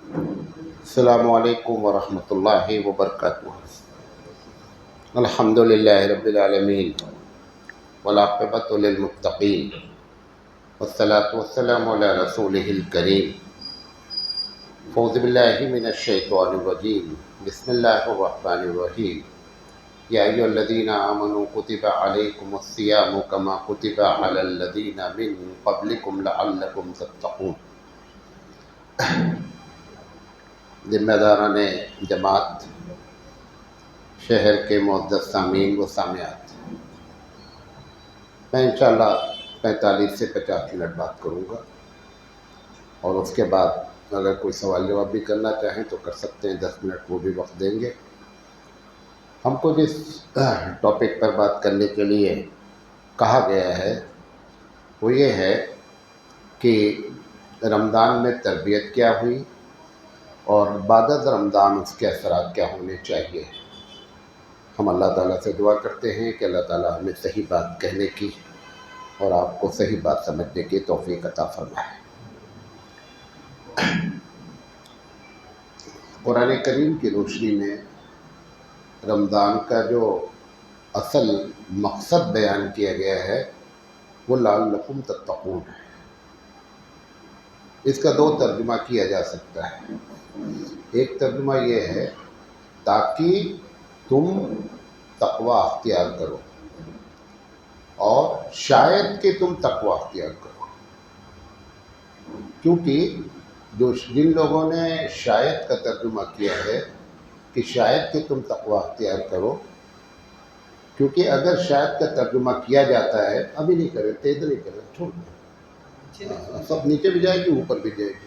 السلام علیکم ورحمۃ اللہ وبرکاتہ۔ الحمدللہ رب العالمین والعاقبۃ للمتقین والصلاۃ والسلام علی رسولہ الکریم۔ اعوذ باللہ من الشیطان الرجیم، بسم اللہ الرحمن الرحیم۔ یا ایھا الذین آمنوا کتب علیکم الصیام کما کتب علی الذین من قبلکم لعلکم تتقون۔ ذمہ داران جماعت، شہر کے معزز سامعین و سامعات، میں انشاءاللہ 45 سے 50 منٹ بات کروں گا، اور اس کے بعد اگر کوئی سوال جواب بھی کرنا چاہیں تو کر سکتے ہیں، 10 منٹ وہ بھی وقت دیں گے۔ ہم کو جس ٹاپک پر بات کرنے کے لیے کہا گیا ہے وہ یہ ہے کہ رمضان میں تربیت کیا ہوئی اور بعد از رمضان اس کے اثرات کیا ہونے چاہیے۔ ہم اللہ تعالیٰ سے دعا کرتے ہیں کہ اللہ تعالیٰ ہمیں صحیح بات کہنے کی اور آپ کو صحیح بات سمجھنے کی توفیق عطا فرمائے۔ قرآن کریم کی روشنی میں رمضان کا جو اصل مقصد بیان کیا گیا ہے وہ لعلکم تتقون ہے۔ اس کا 2 ترجمہ کیا جا سکتا ہے۔ ایک ترجمہ یہ ہے تاکہ تم تقوی اختیار کرو، اور شاید کہ تم تقوی اختیار کرو، کیونکہ جن لوگوں نے شاید کا ترجمہ کیا ہے کہ شاید کہ تم تقوی اختیار کرو، کیونکہ اگر شاید کا ترجمہ کیا جاتا ہے، ابھی نہیں کرے، تیز نہیں کرے، چھوڑ دیں، سب نیچے بھی جائے گی اوپر بھی جائے گی۔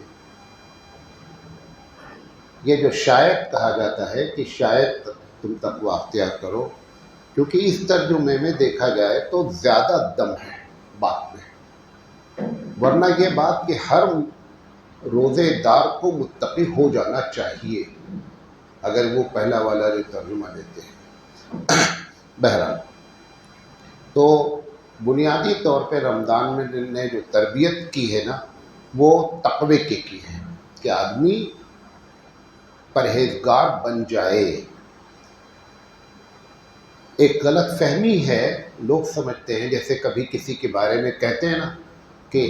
یہ جو شاید کہا جاتا ہے کہ شاید تم تقوی اختیار کرو، کیونکہ اس ترجمے میں دیکھا جائے تو زیادہ دم ہے بات میں، ورنہ یہ بات کہ ہر روزے دار کو متقی ہو جانا چاہیے اگر وہ پہلا والا جو ترجمہ لیتے ہیں۔ بہرحال تو بنیادی طور پہ رمضان میں نے جو تربیت کی ہے نا وہ تقوی کی ہے کہ آدمی پرہیزگار بن جائے۔ ایک غلط فہمی ہے، لوگ سمجھتے ہیں جیسے کبھی کسی کے بارے میں کہتے ہیں نا کہ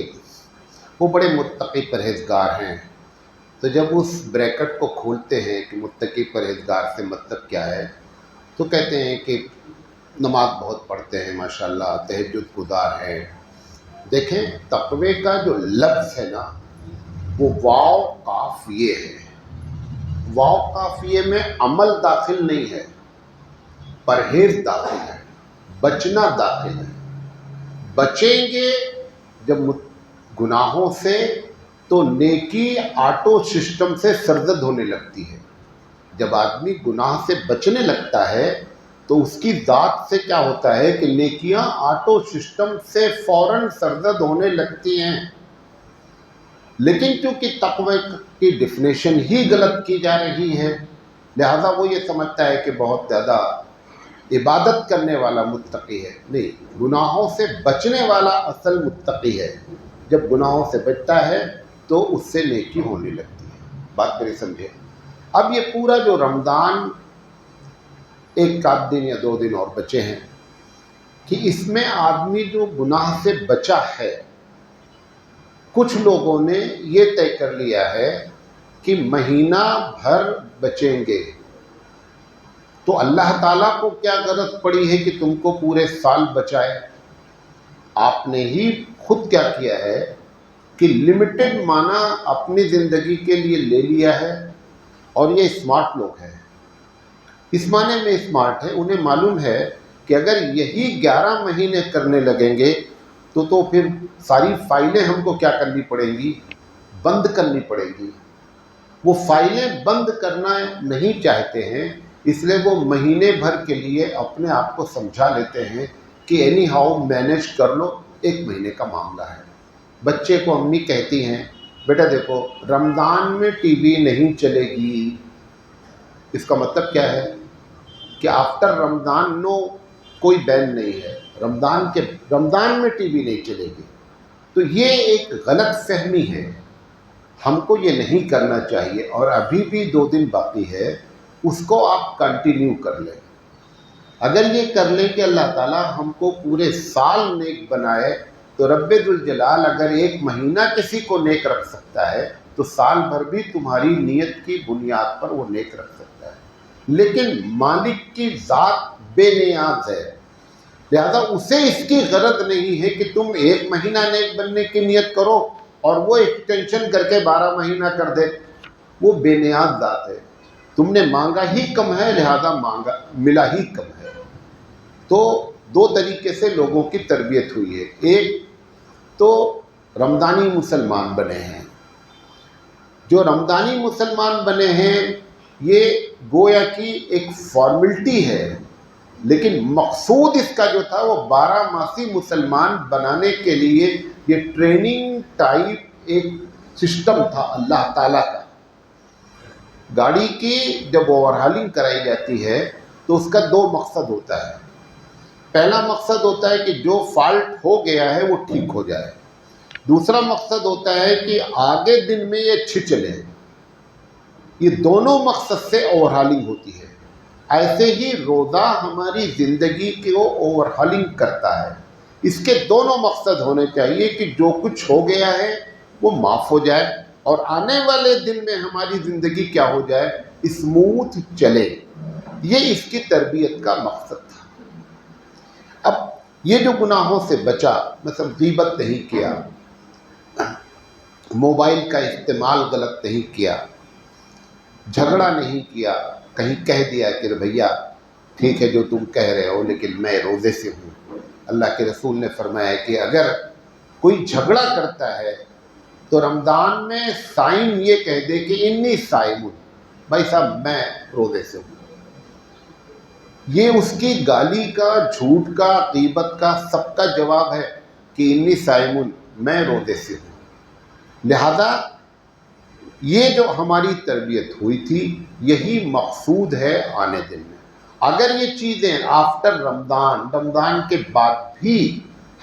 وہ بڑے متقی پرہیزگار ہیں، تو جب اس بریکٹ کو کھولتے ہیں کہ متقی پرہیزگار سے مطلب کیا ہے تو کہتے ہیں کہ نماز بہت پڑھتے ہیں، ماشاءاللہ تہجد گزار ہیں۔ دیکھیں تقوی کا جو لفظ ہے نا وہ واو قافیہ ہے، واو قافیے میں عمل داخل نہیں ہے، پرہیز داخل ہے، بچنا داخل ہے۔ بچیں گے جب گناہوں سے تو نیکی آٹو سسٹم سے سرزد ہونے لگتی ہے۔ جب آدمی گناہ سے بچنے لگتا ہے تو اس کی ذات سے کیا ہوتا ہے کہ نیکیاں آٹو سسٹم سے فوراً سرزد ہونے لگتی ہیں۔ لیکن چونکہ تقوی کی ڈیفینیشن ہی غلط کی جا رہی ہے، لہذا وہ یہ سمجھتا ہے کہ بہت زیادہ عبادت کرنے والا متقی ہے۔ نہیں، گناہوں سے بچنے والا اصل متقی ہے۔ جب گناہوں سے بچتا ہے تو اس سے نیکی ہونے لگتی ہے۔ بات میری سمجھے۔ اب یہ پورا جو رمضان 1 دن یا 2 دن اور بچے ہیں کہ اس میں آدمی جو گناہ سے بچا ہے، کچھ لوگوں نے یہ طے کر لیا ہے کہ مہینہ بھر بچیں گے، تو اللہ تعالیٰ کو کیا غرض پڑی ہے کہ تم کو پورے سال بچائے؟ آپ نے ہی خود کیا کیا ہے کہ لمیٹڈ معنی اپنی زندگی کے لیے لے لیا ہے، اور یہ اسمارٹ لوگ ہیں، اس معنی میں اسمارٹ ہے، انہیں معلوم ہے کہ اگر یہی 11 مہینے کرنے لگیں گے تو پھر ساری فائلیں ہم کو کیا کرنی پڑیں گی؟ بند کرنی پڑیں گی۔ وہ فائلیں بند کرنا نہیں چاہتے ہیں، اس لیے وہ مہینے بھر کے لیے اپنے آپ کو سمجھا لیتے ہیں کہ اینی ہاؤ مینیج کر لو، 1 مہینے کا معاملہ ہے۔ بچے کو امی کہتی ہیں بیٹا دیکھو رمضان میں ٹی وی نہیں چلے گی، اس کا مطلب کیا ہے کہ آفٹر رمضان نو، کوئی بین نہیں ہے، رمضان میں ٹی وی نہیں چلے گی۔ تو یہ ایک غلط فہمی ہے۔ ہم کو یہ نہیں کرنا چاہیے، اور ابھی بھی 2 دن باقی ہے، اس کو آپ کنٹینیو کر لیں۔ اگر یہ کر لیں کہ اللہ تعالیٰ ہم کو پورے سال نیک بنائے، تو رب ذوالجلال اگر 1 مہینہ کسی کو نیک رکھ سکتا ہے تو سال بھر بھی تمہاری نیت کی بنیاد پر وہ نیک رکھ سکتا ہے۔ لیکن مالک کی ذات بے نیاز ہے، لہذا اسے اس کی غرض نہیں ہے کہ تم 1 مہینہ نیک بننے کی نیت کرو اور وہ ایکسٹینشن کر کے 12 مہینہ کر دے۔ وہ بے نیاز ذات ہے، تم نے مانگا ہی کم ہے، لہذا ملا ہی کم ہے۔ تو 2 طریقے سے لوگوں کی تربیت ہوئی ہے۔ ایک تو رمضانی مسلمان بنے ہیں، جو رمضانی مسلمان بنے ہیں یہ گویا کی ایک فارملٹی ہے، لیکن مقصود اس کا جو تھا وہ 12 ماسی مسلمان بنانے کے لیے یہ ٹریننگ ٹائپ ایک سسٹم تھا اللہ تعالیٰ کا۔ گاڑی کی جب اوورہالنگ کرائی جاتی ہے تو اس کا 2 مقصد ہوتا ہے۔ پہلا مقصد ہوتا ہے کہ جو فالٹ ہو گیا ہے وہ ٹھیک ہو جائے، دوسرا مقصد ہوتا ہے کہ آگے دن میں یہ اچھی چلے۔ یہ دونوں مقصد سے اوورہالنگ ہوتی ہے۔ ایسے ہی روزہ ہماری زندگی کو اوورہالنگ کرتا ہے۔ اس کے دونوں مقصد ہونے چاہیے کہ جو کچھ ہو گیا ہے وہ معاف ہو جائے، اور آنے والے دن میں ہماری زندگی کیا ہو جائے، اسموتھ چلے۔ یہ اس کی تربیت کا مقصد تھا۔ اب یہ جو گناہوں سے بچا، مثلا غیبت نہیں کیا، موبائل کا استعمال غلط نہیں کیا، جھگڑا نہیں کیا، کہیں کہہ دیا کہ بھیا ٹھیک ہے جو تم کہہ رہے ہو لیکن میں روزے سے ہوں۔ اللہ کے رسول نے فرمایا کہ اگر کوئی جھگڑا کرتا ہے تو رمضان میں صائم یہ کہہ دے کہ انی صائم ہوں، بھائی صاحب میں روزے سے ہوں۔ یہ اس کی گالی کا، جھوٹ کا، غیبت کا سب کا جواب ہے کہ انی صائم ہوں، میں روزے سے ہوں۔ لہذا یہ جو ہماری تربیت ہوئی تھی یہی مقصود ہے آنے دن میں۔ اگر یہ چیزیں آفٹر رمضان کے بعد بھی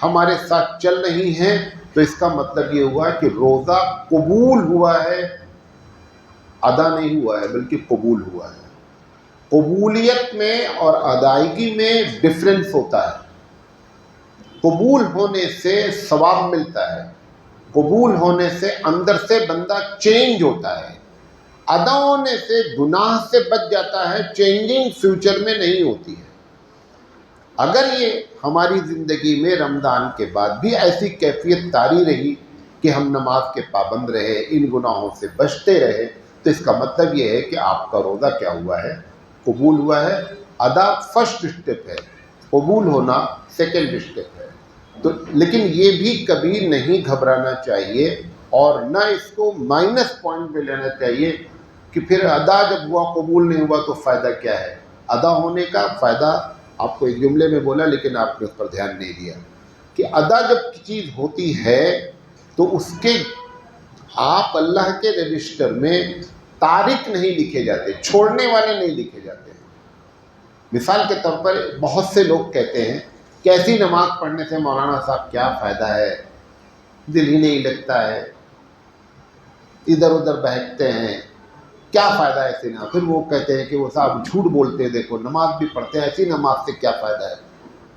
ہمارے ساتھ چل رہی ہیں تو اس کا مطلب یہ ہوا کہ روزہ قبول ہوا ہے، ادا نہیں ہوا ہے بلکہ قبول ہوا ہے۔ قبولیت میں اور ادائیگی میں ڈفرنس ہوتا ہے۔ قبول ہونے سے ثواب ملتا ہے، قبول ہونے سے اندر سے بندہ چینج ہوتا ہے، ادا ہونے سے گناہ سے بچ جاتا ہے، چینجنگ فیوچر میں نہیں ہوتی ہے۔ اگر یہ ہماری زندگی میں رمضان کے بعد بھی ایسی کیفیت طاری رہی کہ ہم نماز کے پابند رہے، ان گناہوں سے بچتے رہے، تو اس کا مطلب یہ ہے کہ آپ کا روزہ کیا ہوا ہے، قبول ہوا ہے۔ ادا فرسٹ اسٹیپ ہے، قبول ہونا سیکنڈ اسٹیپ ہے۔ تو لیکن یہ بھی کبھی نہیں گھبرانا چاہیے اور نہ اس کو مائنس پوائنٹ میں لینا چاہیے کہ پھر ادا جب ہوا قبول نہیں ہوا تو فائدہ کیا ہے۔ ادا ہونے کا فائدہ آپ کو ایک جملے میں بولا لیکن آپ نے اس پر دھیان نہیں دیا کہ ادا جب چیز ہوتی ہے تو اس کے آپ اللہ کے رجسٹر میں تارک نہیں لکھے جاتے، چھوڑنے والے نہیں لکھے جاتے۔ مثال کے طور پر بہت سے لوگ کہتے ہیں کہ ایسی نماز پڑھنے سے مولانا صاحب کیا فائدہ ہے، دل ہی نہیں لگتا ہے، ادھر ادھر بہکتے ہیں، کیا فائدہ ہے ایسی نماز۔ پھر وہ کہتے ہیں کہ وہ صاحب جھوٹ بولتے ہیں، دیکھو نماز بھی پڑھتے ہیں، ایسی نماز سے کیا فائدہ ہے۔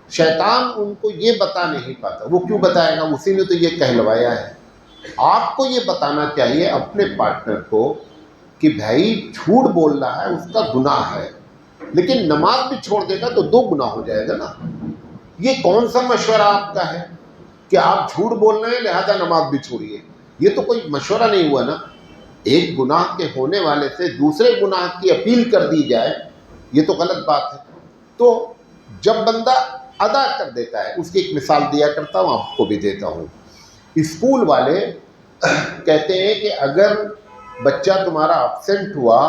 شیطان ان کو یہ بتا نہیں پاتا، وہ کیوں بتائے گا، اسی نے تو یہ کہلوایا ہے۔ آپ کو یہ بتانا چاہیے اپنے پارٹنر کو کہ بھائی جھوٹ بول رہا ہے اس کا گناہ ہے، لیکن نماز بھی چھوڑ دے گا تو 2 گناہ ہو جائے گا نا۔ یہ کون سا مشورہ آپ کا ہے کہ آپ جھوٹ بول رہے ہیں لہذا نماز بھی چھوڑیے؟ یہ تو کوئی مشورہ نہیں ہوا نا۔ ایک گناہ کے ہونے والے سے دوسرے گناہ کی اپیل کر دی جائے، یہ تو غلط بات ہے۔ تو جب بندہ ادا کر دیتا ہے، اس کی ایک مثال دیا کرتا ہوں، آپ کو بھی دیتا ہوں۔ اسکول والے کہتے ہیں کہ اگر بچہ تمہارا ایبسینٹ ہوا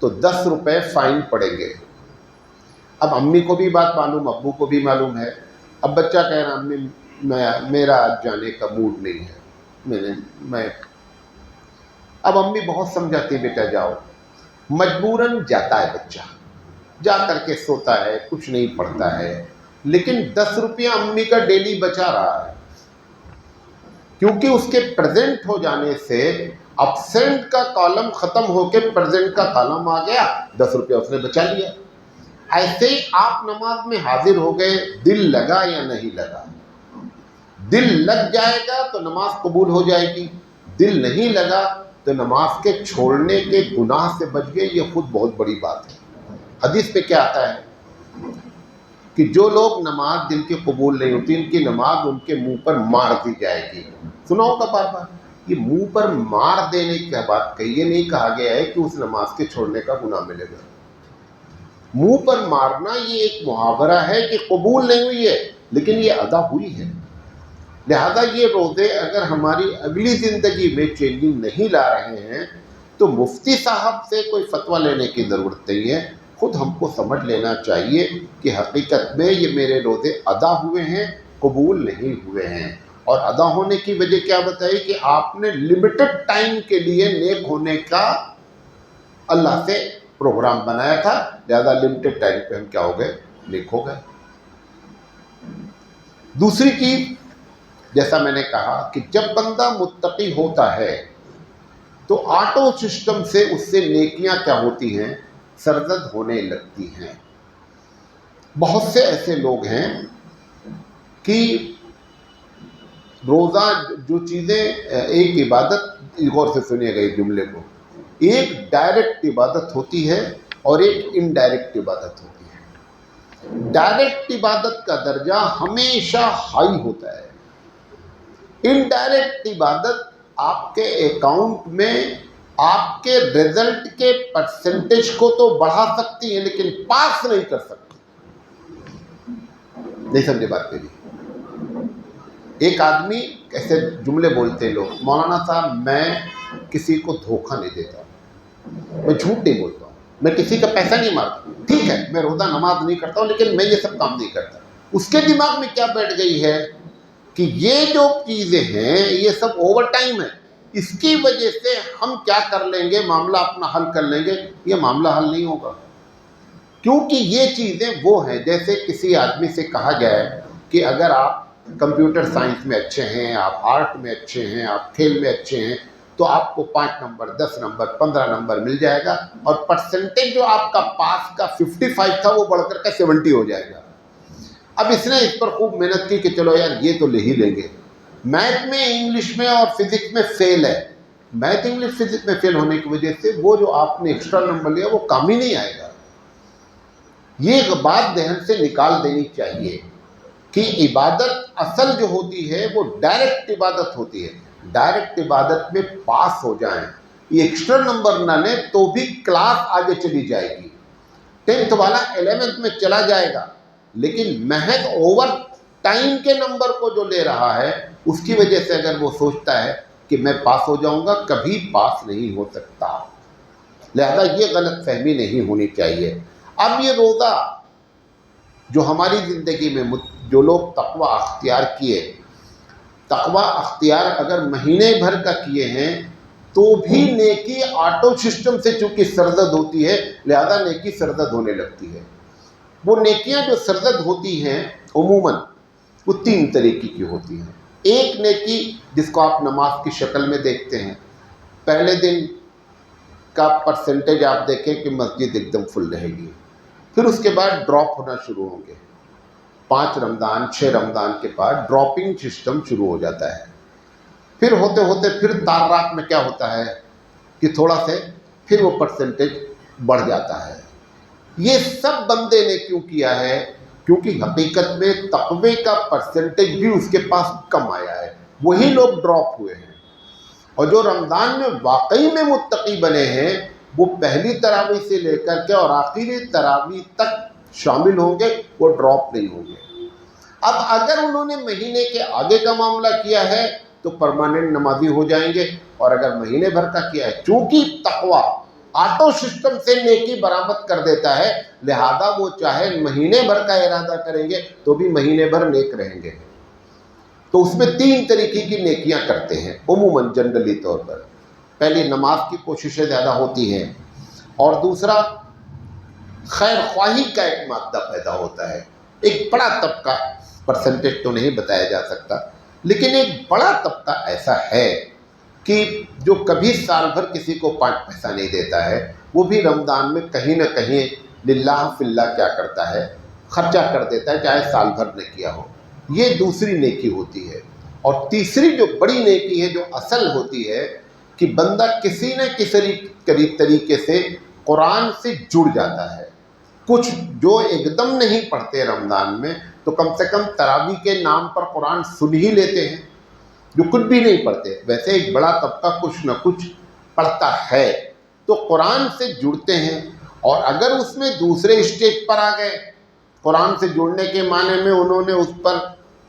تو 10 روپے فائن پڑیں گے۔ اب امی کو بھی بات معلوم، ابو کو بھی معلوم ہے۔ اب بچہ کہہ رہا امی میرا آج جانے کا موڈ نہیں ہے، میں اب امی بہت سمجھاتی بیٹا جاؤ، مجبوراً جاتا ہے بچہ، جا کر کے سوتا ہے، کچھ نہیں پڑھتا ہے، لیکن 10 روپیہ امی کا ڈیلی بچا رہا ہے۔ کیونکہ اس کے پریزنٹ ہو جانے سے ابسینٹ کا کالم ختم ہو کے پریزنٹ کا کالم آ گیا، 10 روپیہ اس نے بچا لیا۔ ایسے ہی آپ نماز میں حاضر ہو گئے، دل لگا یا نہیں لگا؟ دل لگ جائے گا تو نماز قبول ہو جائے گی، دل نہیں لگا تو نماز کے چھوڑنے کے گناہ سے بچ گئے، یہ خود بہت بڑی بات ہے۔ حدیث پہ کیا آتا ہے کہ جو لوگ نماز جن کی قبول نہیں ہوتی، ان کی نماز ان کے منہ پر مار دی جائے گی۔ سنا ہوگا بار بار، یہ منہ پر مار دینے کی بات کہی، یہ نہیں کہا گیا ہے کہ اس نماز کے چھوڑنے کا گناہ ملے گا۔ منہ پر مارنا یہ ایک محاورہ ہے کہ قبول نہیں ہوئی ہے لیکن یہ ادا ہوئی ہے۔ لہذا یہ روزے اگر ہماری اگلی زندگی میں چینجنگ نہیں لا رہے ہیں تو مفتی صاحب سے کوئی فتویٰ لینے کی ضرورت نہیں ہے، خود ہم کو سمجھ لینا چاہیے کہ حقیقت میں یہ میرے روزے ادا ہوئے ہیں، قبول نہیں ہوئے ہیں۔ اور ادا ہونے کی وجہ کیا بتائی کہ آپ نے لمیٹڈ ٹائم کے لیے نیک ہونے کا اللہ سے پروگرام بنایا تھا، لہذا لمیٹڈ ٹائم پہ ہم کیا ہو گئے؟ نیک ہو گئے۔ دوسری چیز، جیسا میں نے کہا کہ جب بندہ متقی ہوتا ہے تو آٹو سسٹم سے اس سے نیکیاں کیا ہوتی ہیں؟ سرزد ہونے لگتی ہیں۔ بہت سے ایسے لوگ ہیں کہ روزہ جو چیزیں ایک عبادت، غور سے سنیے گا اس جملے کو، ایک ڈائریکٹ عبادت ہوتی ہے اور ایک انڈائریکٹ عبادت ہوتی ہے۔ ڈائریکٹ عبادت کا درجہ ہمیشہ ہائی ہوتا ہے۔ انڈائریکٹ عبادت آپ کے اکاؤنٹ میں آپ کے رزلٹ کے پرسنٹیج کو تو بڑھا سکتی ہے لیکن پاس نہیں کر سکتی۔ نہیں سمجھے بات میری؟ ایک آدمی ایسے جملے بولتے ہیں لوگ، مولانا صاحب میں کسی کو دھوکہ نہیں دیتا، میں جھوٹ نہیں بولتا ہوں، میں کسی کا پیسہ نہیں مارتا، ٹھیک ہے میں روزہ نماز نہیں کرتا ہوں لیکن میں یہ سب کام نہیں کرتا۔ اس کے دماغ میں کیا بیٹھ گئی ہے کہ یہ جو چیزیں ہیں یہ سب اوور ٹائم ہے، اس کی وجہ سے ہم کیا کر لیں گے، معاملہ اپنا حل کر لیں گے۔ یہ معاملہ حل نہیں ہوگا، کیونکہ یہ چیزیں وہ ہیں جیسے کسی آدمی سے کہا جائے کہ اگر آپ کمپیوٹر سائنس میں اچھے ہیں، آپ آرٹ میں اچھے ہیں، آپ کھیل میں اچھے ہیں تو آپ کو 5 نمبر 10 نمبر 15 نمبر مل جائے گا اور پرسنٹیج جو آپ کا پاس کا 55 تھا وہ بڑھ کر کے 70 ہو جائے گا۔ اب اس نے اس پر خوب محنت کی کہ چلو یار یہ تو لے ہی لیں گے۔ میتھ میں، انگلش میں اور فزکس میں فیل ہے، میتھ انگلش فزکس میں فیل ہونے کی وجہ سے وہ جو آپ نے ایکسٹرا نمبر لیا وہ کام ہی نہیں آئے گا۔ یہ بات ذہن سے نکال دینی چاہیے کہ عبادت اصل جو ہوتی ہے وہ ڈائریکٹ عبادت ہوتی ہے۔ ڈائریکٹ عبادت میں پاس ہو جائیں، یہ ایکسٹرا نمبر نہ لیں تو بھی کلاس آگے چلی جائے گی، 10th والا 11th میں چلا جائے گا، لیکن محض اوور ٹائم کے نمبر کو جو لے رہا ہے اس کی وجہ سے اگر وہ سوچتا ہے کہ میں پاس ہو جاؤں گا، کبھی پاس نہیں ہو سکتا۔ لہذا یہ غلط فہمی نہیں ہونی چاہیے۔ اب یہ روزہ جو ہماری زندگی میں جو لوگ تقوی اختیار کیے، تقوی اختیار اگر مہینے بھر کا کیے ہیں تو بھی نیکی آٹو سسٹم سے چونکہ سرزد ہوتی ہے، لہذا نیکی سرزد ہونے لگتی ہے۔ وہ نیکیاں جو سرزد ہوتی ہیں عموماً وہ 3 طریقے کی ہوتی ہیں۔ ایک نیکی جس کو آپ نماز کی شکل میں دیکھتے ہیں، پہلے دن کا پرسنٹیج آپ دیکھیں کہ مسجد ایک دم فل رہے گی، پھر اس کے بعد ڈراپ ہونا شروع ہوں گے۔ 5 رمضان 6 رمضان کے بعد ڈراپنگ سسٹم شروع ہو جاتا ہے، پھر ہوتے ہوتے پھر تار رات میں کیا ہوتا ہے کہ تھوڑا سے پھر وہ پرسنٹیج بڑھ جاتا ہے۔ یہ سب بندے نے کیوں کیا ہے؟ کیونکہ حقیقت میں تقوی کا پرسنٹیج بھی اس کے پاس کم آیا ہے، وہی لوگ ڈراپ ہوئے ہیں۔ اور جو رمضان میں واقعی میں متقی بنے ہیں وہ پہلی تراویح سے لے کر کے اور آخری تراویح تک شامل ہوں گے، وہ ڈراپ نہیں ہوں گے۔ اب اگر انہوں نے مہینے کے آگے کا معاملہ کیا ہے تو پرماننٹ نمازی ہو جائیں گے، اور اگر مہینے بھر کا کیا ہے، چونکہ تقوی آٹو سسٹم سے نیکی برآمد کر دیتا ہے، لہذا وہ چاہے مہینے بھر کا ارادہ کریں گے تو بھی مہینے بھر نیک رہیں گے۔ تو اس میں 3 طریقے کی نیکیاں کرتے ہیں عموماً جنرلی طور پر۔ پہلی نماز کی کوششیں زیادہ ہوتی ہیں، اور دوسرا خیر خواہی کا ایک مادہ پیدا ہوتا ہے۔ ایک بڑا طبقہ، پرسنٹیج تو نہیں بتایا جا سکتا، لیکن ایک بڑا طبقہ ایسا ہے کہ جو کبھی سال بھر کسی کو 5 پیسہ نہیں دیتا ہے، وہ بھی رمضان میں کہیں نہ کہیں للہ فی اللہ کیا کرتا ہے، خرچہ کر دیتا ہے، چاہے سال بھر نے کیا ہو۔ یہ دوسری نیکی ہوتی ہے۔ اور تیسری جو بڑی نیکی ہے، جو اصل ہوتی ہے، کہ بندہ کسی نہ کسی طریقے سے قرآن سے جڑ جاتا ہے۔ کچھ جو ایک دم نہیں پڑھتے رمضان میں، تو کم سے کم تراویح کے نام پر قرآن سن ہی لیتے ہیں۔ جو کچھ بھی نہیں پڑھتے، ویسے ایک بڑا طبقہ کچھ نہ کچھ پڑھتا ہے، تو قرآن سے جڑتے ہیں۔ اور اگر اس میں دوسرے اسٹیج پر آ گئے، قرآن سے جڑنے کے معنی میں انہوں نے اس پر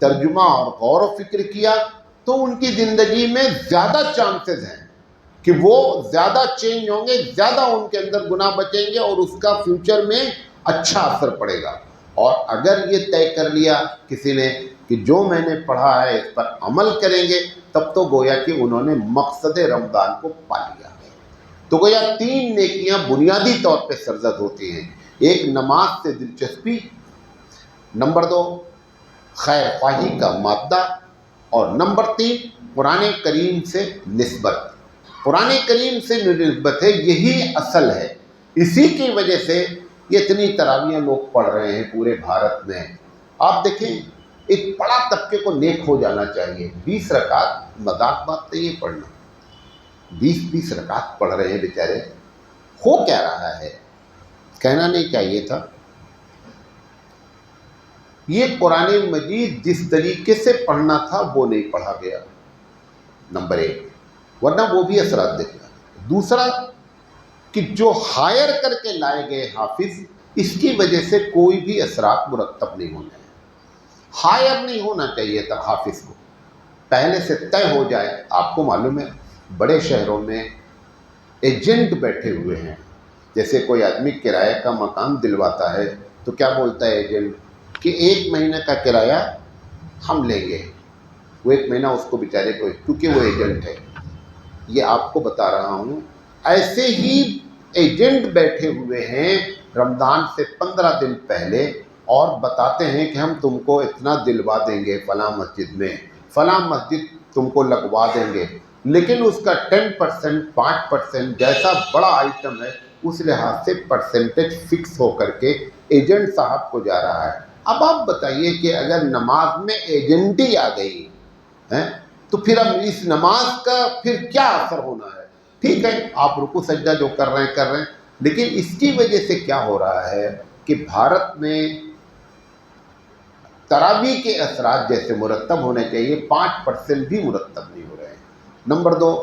ترجمہ اور غور و فکر کیا، تو ان کی زندگی میں زیادہ چانسز ہیں کہ وہ زیادہ چینج ہوں گے، زیادہ ان کے اندر گناہ بچیں گے، اور اس کا فیوچر میں اچھا اثر پڑے گا۔ اور اگر یہ طے کر لیا کسی نے کہ جو میں نے پڑھا ہے اس پر عمل کریں گے، تب تو گویا کہ انہوں نے مقصد رمضان کو پا لیا۔ تو گویا 3 نیکیاں بنیادی طور پہ سرزد ہوتی ہیں۔ ایک نماز سے دلچسپی، نمبر 2 خیر خواہی کا مادہ، اور نمبر 3 قرآن کریم سے نسبت۔ قرآن کریم سے نسبت ہے، یہی اصل ہے۔ اسی کی وجہ سے یہ اتنی تراویحیں لوگ پڑھ رہے ہیں پورے بھارت میں۔ آپ دیکھیں، ایک بڑا طبقے کو نیک ہو جانا چاہیے۔ 20 رکعت مذاق بات نہیں ہے پڑھنا، 20 رکعت پڑھ رہے ہیں بیچارے۔ ہو کیا رہا ہے؟ کہنا نہیں چاہیے تھا۔ یہ قرآن مجید جس طریقے سے پڑھنا تھا وہ نہیں پڑھا گیا، نمبر 1، ورنہ وہ بھی اثرات دیکھنا۔ دوسرا کہ جو ہائر کر کے لائے گئے حافظ، اس کی وجہ سے کوئی بھی اثرات مرتب نہیں ہونے ہیں۔ ہائر نہیں ہونا چاہیے تھا حافظ کو، پہلے سے طے ہو جائے۔ آپ کو معلوم ہے بڑے شہروں میں ایجنٹ بیٹھے ہوئے ہیں۔ جیسے کوئی آدمی کرایہ کا مکان دلواتا ہے تو کیا بولتا ہے ایجنٹ کہ 1 مہینے کا کرایہ ہم لیں گے۔ وہ 1 مہینہ اس کو بیچارے کو، کیونکہ وہ ایجنٹ ہے۔ یہ آپ کو بتا رہا ہوں۔ ایسے ہی ایجنٹ بیٹھے ہوئے ہیں رمضان سے 15 دن پہلے، اور بتاتے ہیں کہ ہم تم کو اتنا دلوا دیں گے، فلاں مسجد میں فلاں مسجد تم کو لگوا دیں گے، لیکن اس کا 10%، 5% جیسا بڑا آئٹم ہے، اس لحاظ سے پرسنٹیج فکس ہو کر کے ایجنٹ صاحب کو جا رہا ہے۔ اب آپ بتائیے کہ اگر نماز میں ایجنٹی آ گئی ہے تو پھر اب اس نماز کا پھر کیا اثر ہونا ہے؟ ٹھیک ہے، آپ رکوع سجدہ جو کر رہے ہیں، لیکن اس کی وجہ سے کیا ہو رہا ہے کہ بھارت میں تراویح کے اثرات جیسے مرتب ہونے چاہیے 5% بھی مرتب نہیں ہو رہے ہیں۔ نمبر 2،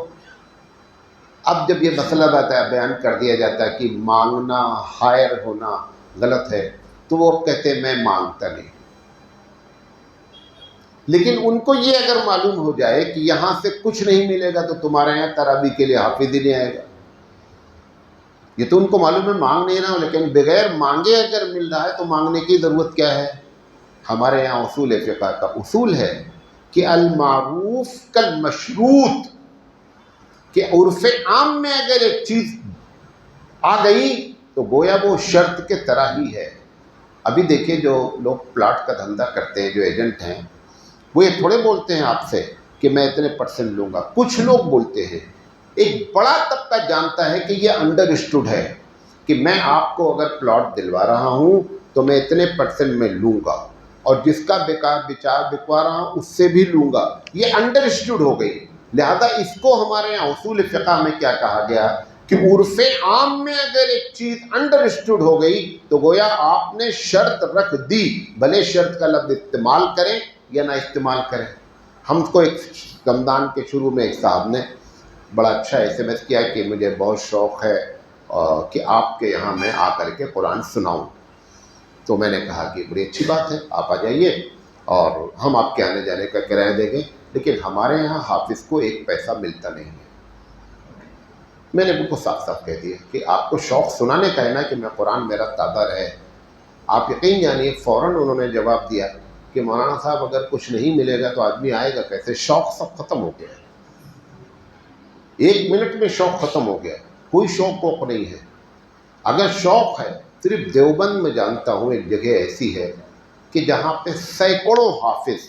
اب جب یہ مسئلہ بیان کر دیا جاتا ہے کہ مانگنا، ہائر ہونا غلط ہے، تو وہ کہتے ہیں میں مانگتا نہیں۔ لیکن ان کو یہ اگر معلوم ہو جائے کہ یہاں سے کچھ نہیں ملے گا تو تمہارے یہاں تراویح کے لیے حافظ ہی نہیں آئے گا۔ یہ تو ان کو معلوم ہے مانگ نہیں رہا ہوں، لیکن بغیر مانگے اگر مل رہا ہے تو مانگنے کی ضرورت کیا ہے؟ ہمارے یہاں اصول فقہ کا اصول ہے کہ المعروف کالمشروط، کہ عرف عام میں اگر ایک چیز آ گئی تو گویا وہ شرط کے طرح ہی ہے۔ ابھی دیکھیں جو لوگ پلاٹ کا دھندا کرتے ہیں، جو ایجنٹ ہیں، وہ یہ تھوڑے بولتے ہیں آپ سے کہ میں اتنے % لوں گا۔ کچھ لوگ بولتے ہیں، ایک بڑا طبقہ جانتا ہے کہ یہ انڈر اسٹوڈ ہے کہ میں آپ کو اگر پلاٹ دلوا رہا ہوں تو میں اتنے % میں لوں گا، اور جس کا بکوا رہا ہوں اس سے بھی لوں گا۔ یہ انڈر اسٹوڈ ہو گئی۔ لہذا اس کو ہمارے یہاں اصول فقہ میں کیا کہا گیا کہ عرف عام میں اگر ایک چیز انڈر اسٹوڈ ہو گئی تو گویا آپ نے شرط رکھ دی، بھلے شرط کا لفظ استعمال کریں یا نہ استعمال کریں۔ ہم کو ایک رمضان کے شروع میں ایک صاحب نے بڑا اچھا SMS کیا کہ مجھے بہت شوق ہے کہ آپ کے یہاں میں آ کر کے قرآن سناؤں۔ تو میں نے کہا کہ بڑی اچھی بات ہے، آپ آ جائیے اور ہم آپ کے آنے جانے کا کرایہ دیں گے، لیکن ہمارے یہاں حافظ کو 1 پیسہ ملتا نہیں ہے۔ میں نے بالکل صاف صاف کہہ دیا کہ آپ کو شوق سنانے کا ہے نا کہ میں قرآن میرا تازہ رہے۔ آپ یقین جانیے فوراً انہوں نے جواب دیا کہ مولانا صاحب اگر کچھ نہیں ملے گا تو آدمی آئے گا کیسے؟ شوق سب ختم ہو گیا، 1 منٹ میں شوق ختم ہو گیا، کوئی شوق ووق نہیں ہے۔ اگر شوق ہے، صرف دیوبند میں جانتا ہوں ایک جگہ ایسی ہے کہ جہاں پہ سینکڑوں حافظ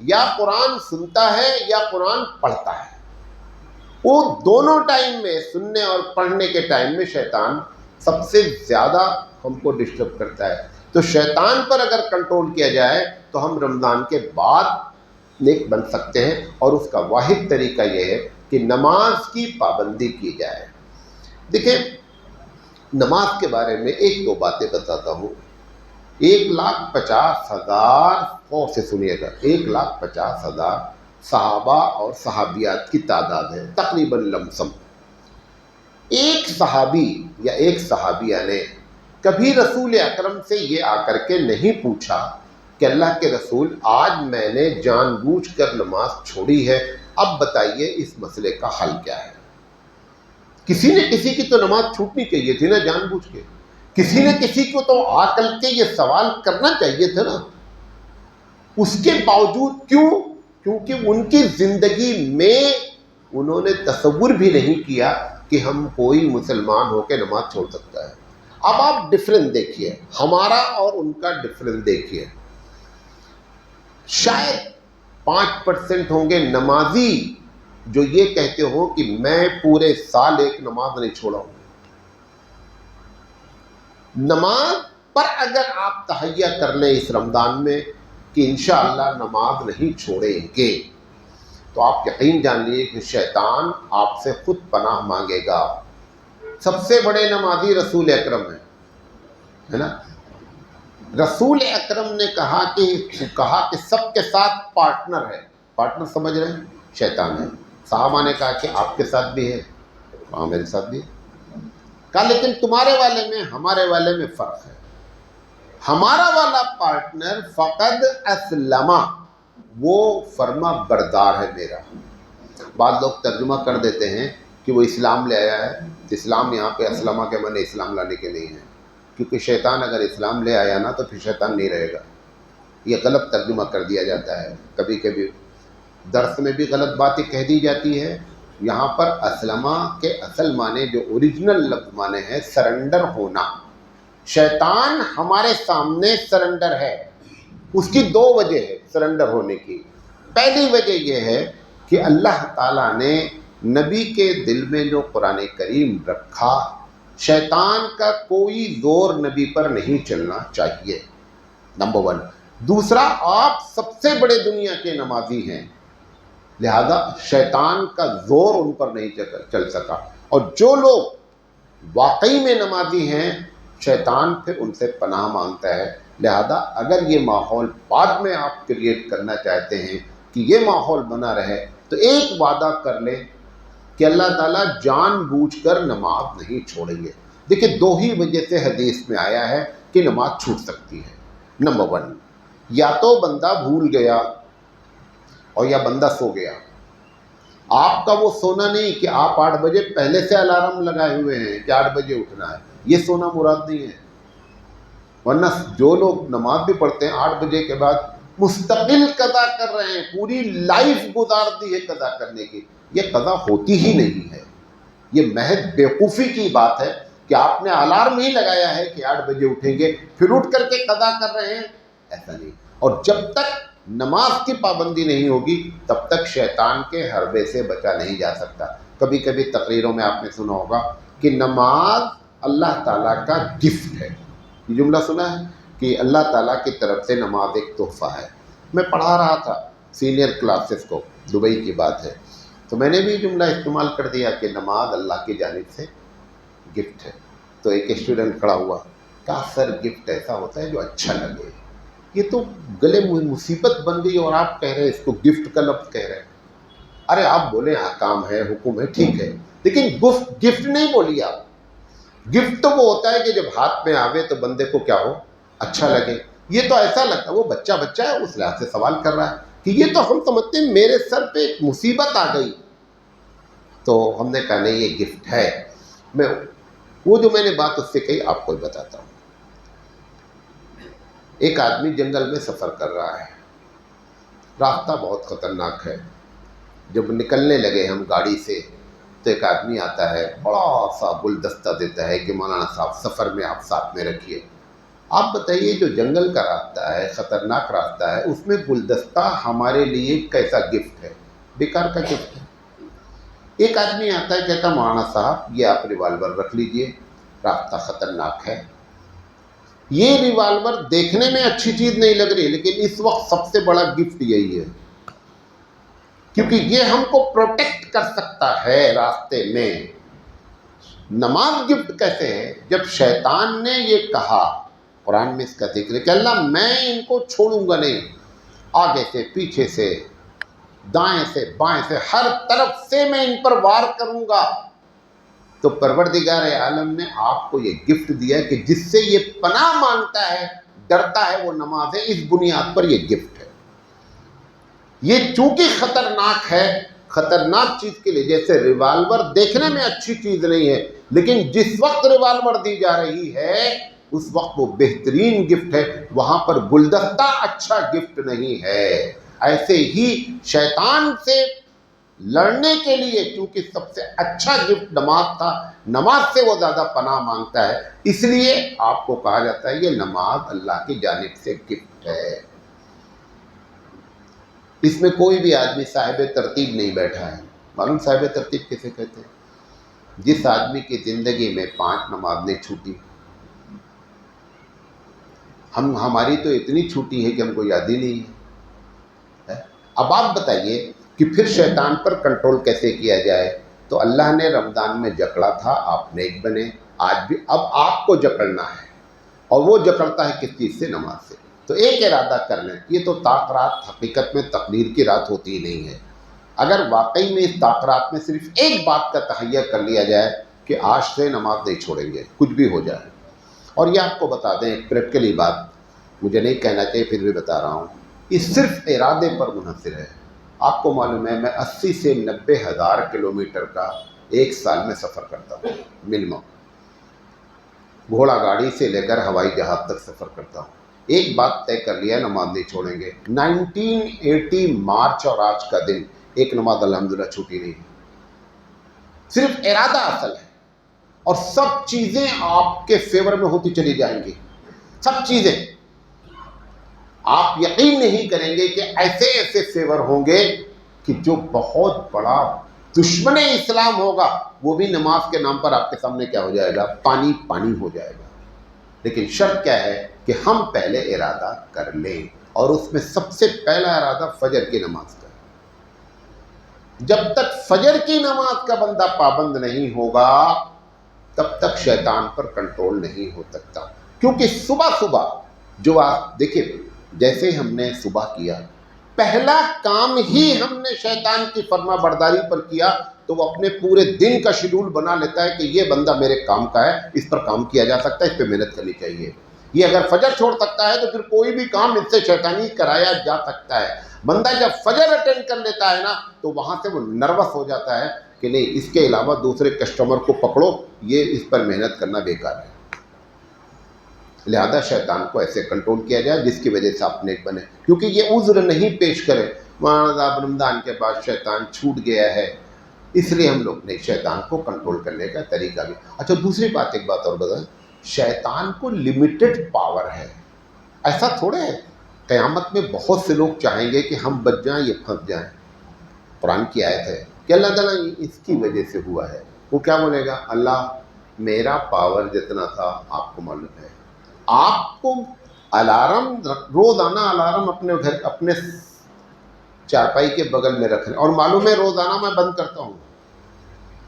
یا قرآن سنتا ہے یا قرآن پڑھتا ہے. وہ دونوں ٹائم میں، سننے اور پڑھنے کے ٹائم میں شیطان سب سے زیادہ ہم کو ڈسٹرب کرتا ہے. تو شیطان پر اگر کنٹرول کیا جائے تو ہم رمضان کے بعد نیک بن سکتے ہیں، اور اس کا واحد طریقہ یہ ہے کہ نماز کی پابندی کی جائے. دیکھیں، نماز کے بارے میں ایک دو باتیں بتاتا ہوں. 1,50,000 غور سے سنیے گا، 1,50,000 صحابہ اور صحابیات کی تعداد ہے تقریباً لمسم. ایک صحابی یا ایک صحابیہ نے کبھی رسول اکرم سے یہ آ کر کے نہیں پوچھا کہ اللہ کے رسول، آج میں نے جان بوجھ کر نماز چھوڑی ہے، اب بتائیے اس مسئلے کا حل کیا ہے. کسی نے کسی کی تو نماز چھوٹنی چاہیے تھی نا جان بوجھ کے. کسی نے کسی کو تو آ کر کے یہ سوال کرنا چاہیے تھا نا. اس کے باوجود کیوں؟ کیونکہ ان کی زندگی میں انہوں نے تصور بھی نہیں کیا کہ ہم کوئی مسلمان ہو کے نماز چھوڑ سکتا ہے. اب آپ ڈفرنس دیکھیے، ہمارا اور ان کا ڈفرنس دیکھیے. شاید 5% ہوں گے نمازی جو یہ کہتے ہو کہ میں پورے سال ایک نماز نہیں چھوڑا ہوں. نماز پر اگر آپ تہیہ کر لیں اس رمضان میں کہ انشاءاللہ نماز نہیں چھوڑیں گے، تو آپ یقین جان لیجیے کہ شیطان آپ سے خود پناہ مانگے گا. سب سے بڑے نمازی رسول اکرم ہیں، ہے نا. رسول اکرم نے کہا کہ سب کے ساتھ پارٹنر ہے. پارٹنر سمجھ رہے ہیں؟ شیطان ہے. صحابہ نے کہا کہ آپ کے ساتھ بھی ہے. ہاں میرے ساتھ بھی ہے. کہا لیکن تمہارے والے میں ہمارے والے میں فرق ہے. ہمارا والا پارٹنر فقد اسلم، وہ فرما بردار ہے میرا. بعض لوگ ترجمہ کر دیتے ہیں کہ وہ اسلام لے آیا ہے. اسلام یہاں پہ اسلمہ کے معنی اسلام لانے کے نہیں ہے، کیونکہ شیطان اگر اسلام لے آیا نا تو پھر شیطان نہیں رہے گا. یہ غلط ترجمہ کر دیا جاتا ہے. کبھی کبھی درس میں بھی غلط باتیں کہہ دی جاتی ہے. یہاں پر اسلمہ کے اصل معنی جو اوریجنل لفظ معنی ہے سرنڈر ہونا. شیطان ہمارے سامنے سرنڈر ہے. اس کی دو وجہ ہے سرنڈر ہونے کی. پہلی وجہ یہ ہے کہ اللہ تعالیٰ نے نبی کے دل میں جو قرآن کریم رکھا، شیطان کا کوئی زور نبی پر نہیں چلنا چاہیے، نمبر 1. دوسرا، آپ سب سے بڑے دنیا کے نمازی ہیں، لہذا شیطان کا زور ان پر نہیں چل سکا. اور جو لوگ واقعی میں نمازی ہیں، شیطان پھر ان سے پناہ مانگتا ہے. لہذا اگر یہ ماحول بعد میں آپ کریٹ کرنا چاہتے ہیں کہ یہ ماحول بنا رہے، تو ایک وعدہ کر لیں کہ اللہ تعالیٰ جان بوجھ کر نماز نہیں چھوڑیں گے. دیکھیں، دو ہی وجہ سے حدیث میں آیا ہے کہ نماز چھوٹ سکتی ہے. نمبر 1، یا تو بندہ بھول گیا اور یا بندہ سو گیا. آپ کا وہ سونا نہیں کہ آپ 8 بجے پہلے سے الارم لگائے ہوئے ہیں کہ 8 بجے اٹھنا ہے، یہ سونا مراد نہیں ہے. ورنہ جو لوگ نماز بھی پڑھتے ہیں 8 بجے کے بعد مستقل قضا کر رہے ہیں، پوری لائف گزار دی ہے قضا کرنے کی، یہ قضا ہوتی ہی نہیں ہے. یہ محض بیوقوفی کی بات ہے کہ آپ نے الارم ہی لگایا ہے کہ 8 بجے اٹھیں گے، پھر اٹھ کر کے قضا کر رہے ہیں، ایسا نہیں. اور جب تک نماز کی پابندی نہیں ہوگی تب تک شیطان کے حربے سے بچا نہیں جا سکتا. کبھی کبھی تقریروں میں آپ نے سنا ہوگا کہ نماز اللہ تعالیٰ کا گفٹ ہے. یہ جملہ سنا ہے کہ اللہ تعالیٰ کی طرف سے نماز ایک تحفہ ہے. میں پڑھا رہا تھا سینئر کلاسز کو، دبئی کی بات ہے، تو میں نے بھی جملہ استعمال کر دیا کہ نماز اللہ کی جانب سے گفٹ ہے. تو ایک اسٹوڈنٹ کھڑا ہوا، کہا سر گفٹ ایسا ہوتا ہے جو اچھا لگے، یہ تو گلے مصیبت بن گئی اور آپ کہہ رہے ہیں اس کو گفٹ کا لفظ کہہ رہے ہیں. ارے آپ بولیں حکام ہے، حکم ہے، ٹھیک ہے، لیکن گفٹ نہیں بولی آپ. گفٹ تو وہ ہوتا ہے کہ جب ہاتھ میں آوے تو بندے کو کیا ہو، اچھا لگے. یہ تو ایسا لگتا ہے وہ بچہ ہے، اس لحاظ سے سوال کر رہا ہے کہ یہ تو ہم سمجھتے ہیں میرے سر پہ ایک مصیبت آ گئی. تو ہم نے کہا نہیں، یہ گفٹ ہے. وہ جو میں نے بات اس سے کہی آپ کو بتاتا ہوں. ایک آدمی جنگل میں سفر کر رہا ہے، راستہ بہت خطرناک ہے. جب نکلنے لگے ہم گاڑی سے تو ایک آدمی آتا ہے، بڑا سا گلدستہ دیتا ہے کہ مولانا صاحب سفر میں آپ ساتھ میں رکھیے. آپ بتائیے جو جنگل کا راستہ ہے، خطرناک راستہ ہے، اس میں گلدستہ ہمارے لیے کیسا گفٹ ہے؟ بیکار کا گفٹ ہے۔ ایک آدمی آتا ہے کہتا مولانا صاحب یہ آپ ریوالور رکھ لیجئے، راستہ خطرناک ہے۔ یہ ریوالور دیکھنے میں اچھی چیز نہیں لگ رہی، لیکن اس وقت سب سے بڑا گفٹ یہی ہے، کیونکہ یہ ہم کو پروٹیکٹ کر سکتا ہے راستے میں۔ نماز گفٹ کیسے ہے؟ جب شیطان نے یہ کہا، قرآن میں اس کا ذکر ہے کہ اللہ میں ان کو چھوڑوں گا نہیں، آگے سے پیچھے سے دائیں سے بائیں سے ہر طرف سے میں ان پر وار کروں گا، تو پروردگار عالم نے آپ کو یہ گفٹ دیا کہ جس سے یہ پناہ مانگتا ہے، ڈرتا ہے، وہ نماز ہے۔ اس بنیاد پر یہ گفٹ ہے۔ یہ چونکہ خطرناک ہے، خطرناک چیز کے لیے، جیسے ریوالور دیکھنے میں اچھی چیز نہیں ہے، لیکن جس وقت ریوالور دی جا رہی ہے اس وقت وہ بہترین گفٹ ہے، وہاں پر گلدستہ اچھا گفٹ نہیں ہے۔ ایسے ہی شیطان سے لڑنے کے لیے چونکہ سب سے اچھا گفٹ نماز تھا، نماز سے وہ زیادہ پناہ مانگتا ہے، اس لیے آپ کو کہا جاتا ہے یہ نماز اللہ کی جانب سے گفٹ ہے۔ اس میں کوئی بھی آدمی صاحب ترتیب نہیں بیٹھا ہے۔ معلوم صاحب ترتیب کسے کہتے ہیں؟ جس آدمی کی زندگی میں 5 نماز نہیں چھوٹی۔ ہماری تو اتنی چھوٹی ہے کہ ہم کو یاد ہی نہیں ہے۔ اب آپ بتائیے کہ پھر شیطان پر کنٹرول کیسے کیا جائے؟ تو اللہ نے رمضان میں جکڑا تھا، آپ نیک بنے، آج بھی اب آپ کو جکڑنا ہے، اور وہ جکڑتا ہے کس چیز سے؟ نماز سے۔ تو ایک ارادہ کر لیں، یہ تو طاق رات حقیقت میں تقدیر کی رات ہوتی ہی نہیں ہے۔ اگر واقعی میں اس طاق رات میں صرف ایک بات کا تہیہ کر لیا جائے کہ آج سے نماز نہیں چھوڑیں گے، کچھ بھی ہو جائے۔ اور یہ آپ کو بتا دیں ایک پریکٹیکلی بات، مجھے نہیں کہنا چاہیے پھر بھی بتا رہا ہوں، یہ صرف ارادے پر منحصر ہے۔ آپ کو معلوم ہے میں 80 سے 90 ہزار کلومیٹر کا ایک سال میں سفر کرتا ہوں منیمم، گھوڑا گاڑی سے لے کر ہوائی جہاز تک سفر کرتا ہوں۔ ایک بات طے کر لیا، نماز نہیں چھوڑیں گے۔ 1980 مارچ اور آج کا دن ایک نماز الحمدللہ چھوٹی نہیں ہے۔ صرف ارادہ اصل ہے، اور سب چیزیں آپ کے فیور میں ہوتی چلی جائیں گی۔ سب چیزیں آپ یقین نہیں کریں گے کہ ایسے ایسے فیور ہوں گے کہ جو بہت بڑا دشمن اسلام ہوگا وہ بھی نماز کے نام پر آپ کے سامنے کیا ہو جائے گا؟ پانی پانی ہو جائے گا۔ لیکن شرط کیا ہے کہ ہم پہلے ارادہ کر لیں، اور اس میں سب سے پہلا ارادہ فجر کی نماز کا۔ جب تک فجر کی نماز کا بندہ پابند نہیں ہوگا تب تک شیطان پر کنٹرول نہیں ہو سکتا، کیونکہ صبح صبح جو آپ دیکھیں، جیسے ہم نے صبح کیا، پہلا کام ہی ہم نے شیطان کی فرما برداری پر کیا، تو وہ اپنے پورے دن کا شیڈول بنا لیتا ہے کہ یہ بندہ میرے کام کا ہے، اس پر کام کیا جا سکتا ہے، اس پہ محنت کرنی چاہیے۔ یہ اگر فجر چھوڑ سکتا ہے تو پھر کوئی بھی کام اس سے شیطانی کرایا جا سکتا ہے۔ بندہ جب فجر اٹینڈ کر لیتا ہے نا تو وہاں سے وہ نروس ہو جاتا ہے کہ نہیں، اس کے علاوہ دوسرے کسٹمر کو پکڑو، یہ اس پر محنت کرنا بیکار ہے۔ لہذا شیطان کو ایسے کنٹرول کیا جائے جس کی وجہ سے آپ نیک بنے، کیونکہ یہ عذر نہیں پیش کرے مولانا رمضان کے بعد شیطان چھوٹ گیا ہے، اس لیے ہم لوگ نہیں، شیطان کو کنٹرول کرنے کا طریقہ بھی۔ اچھا دوسری بات، ایک بات اور بتائیں، شیطان کو لمیٹڈ پاور ہے، ایسا تھوڑے ہے قیامت میں بہت سے لوگ چاہیں گے کہ ہم بچ جائیں، یہ پھنس جائیں۔ قرآن کی آیت ہے کہ اللہ تعالیٰ اس کی وجہ سے ہوا ہے، وہ کیا بولے گا؟ اللہ میرا پاور جتنا تھا آپ کو معلوم ہے، آپ کو الارم روزانہ الارم اپنے گھر اپنے چارپائی کے بغل میں رکھنا، اور معلوم ہے روزانہ میں بند کرتا ہوں۔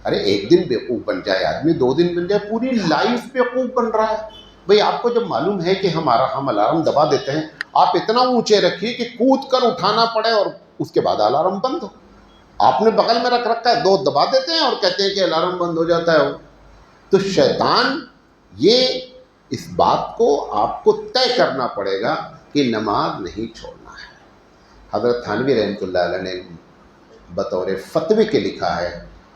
ارے ایک دن بیوقوف بن جائے آدمی، 2 دن بن جائے، پوری لائف بیوقوف بن رہا ہے۔ بھئی آپ کو جب معلوم ہے کہ ہم الارم دبا دیتے ہیں، آپ اتنا اونچے رکھیے کہ کود کر اٹھانا پڑے اور اس کے بعد الارم بند ہو۔ آپ نے بغل میں رکھ رکھا ہے، 2 دبا دیتے ہیں اور کہتے ہیں کہ الارم بند ہو جاتا ہے۔ تو شیطان یہ اس بات کو آپ کو طے کرنا پڑے گا کہ نماز نہیں چھوڑنا ہے۔ حضرت تھانوی رحمۃ اللہ علیہ نے بطور فتوے کے لکھا ہے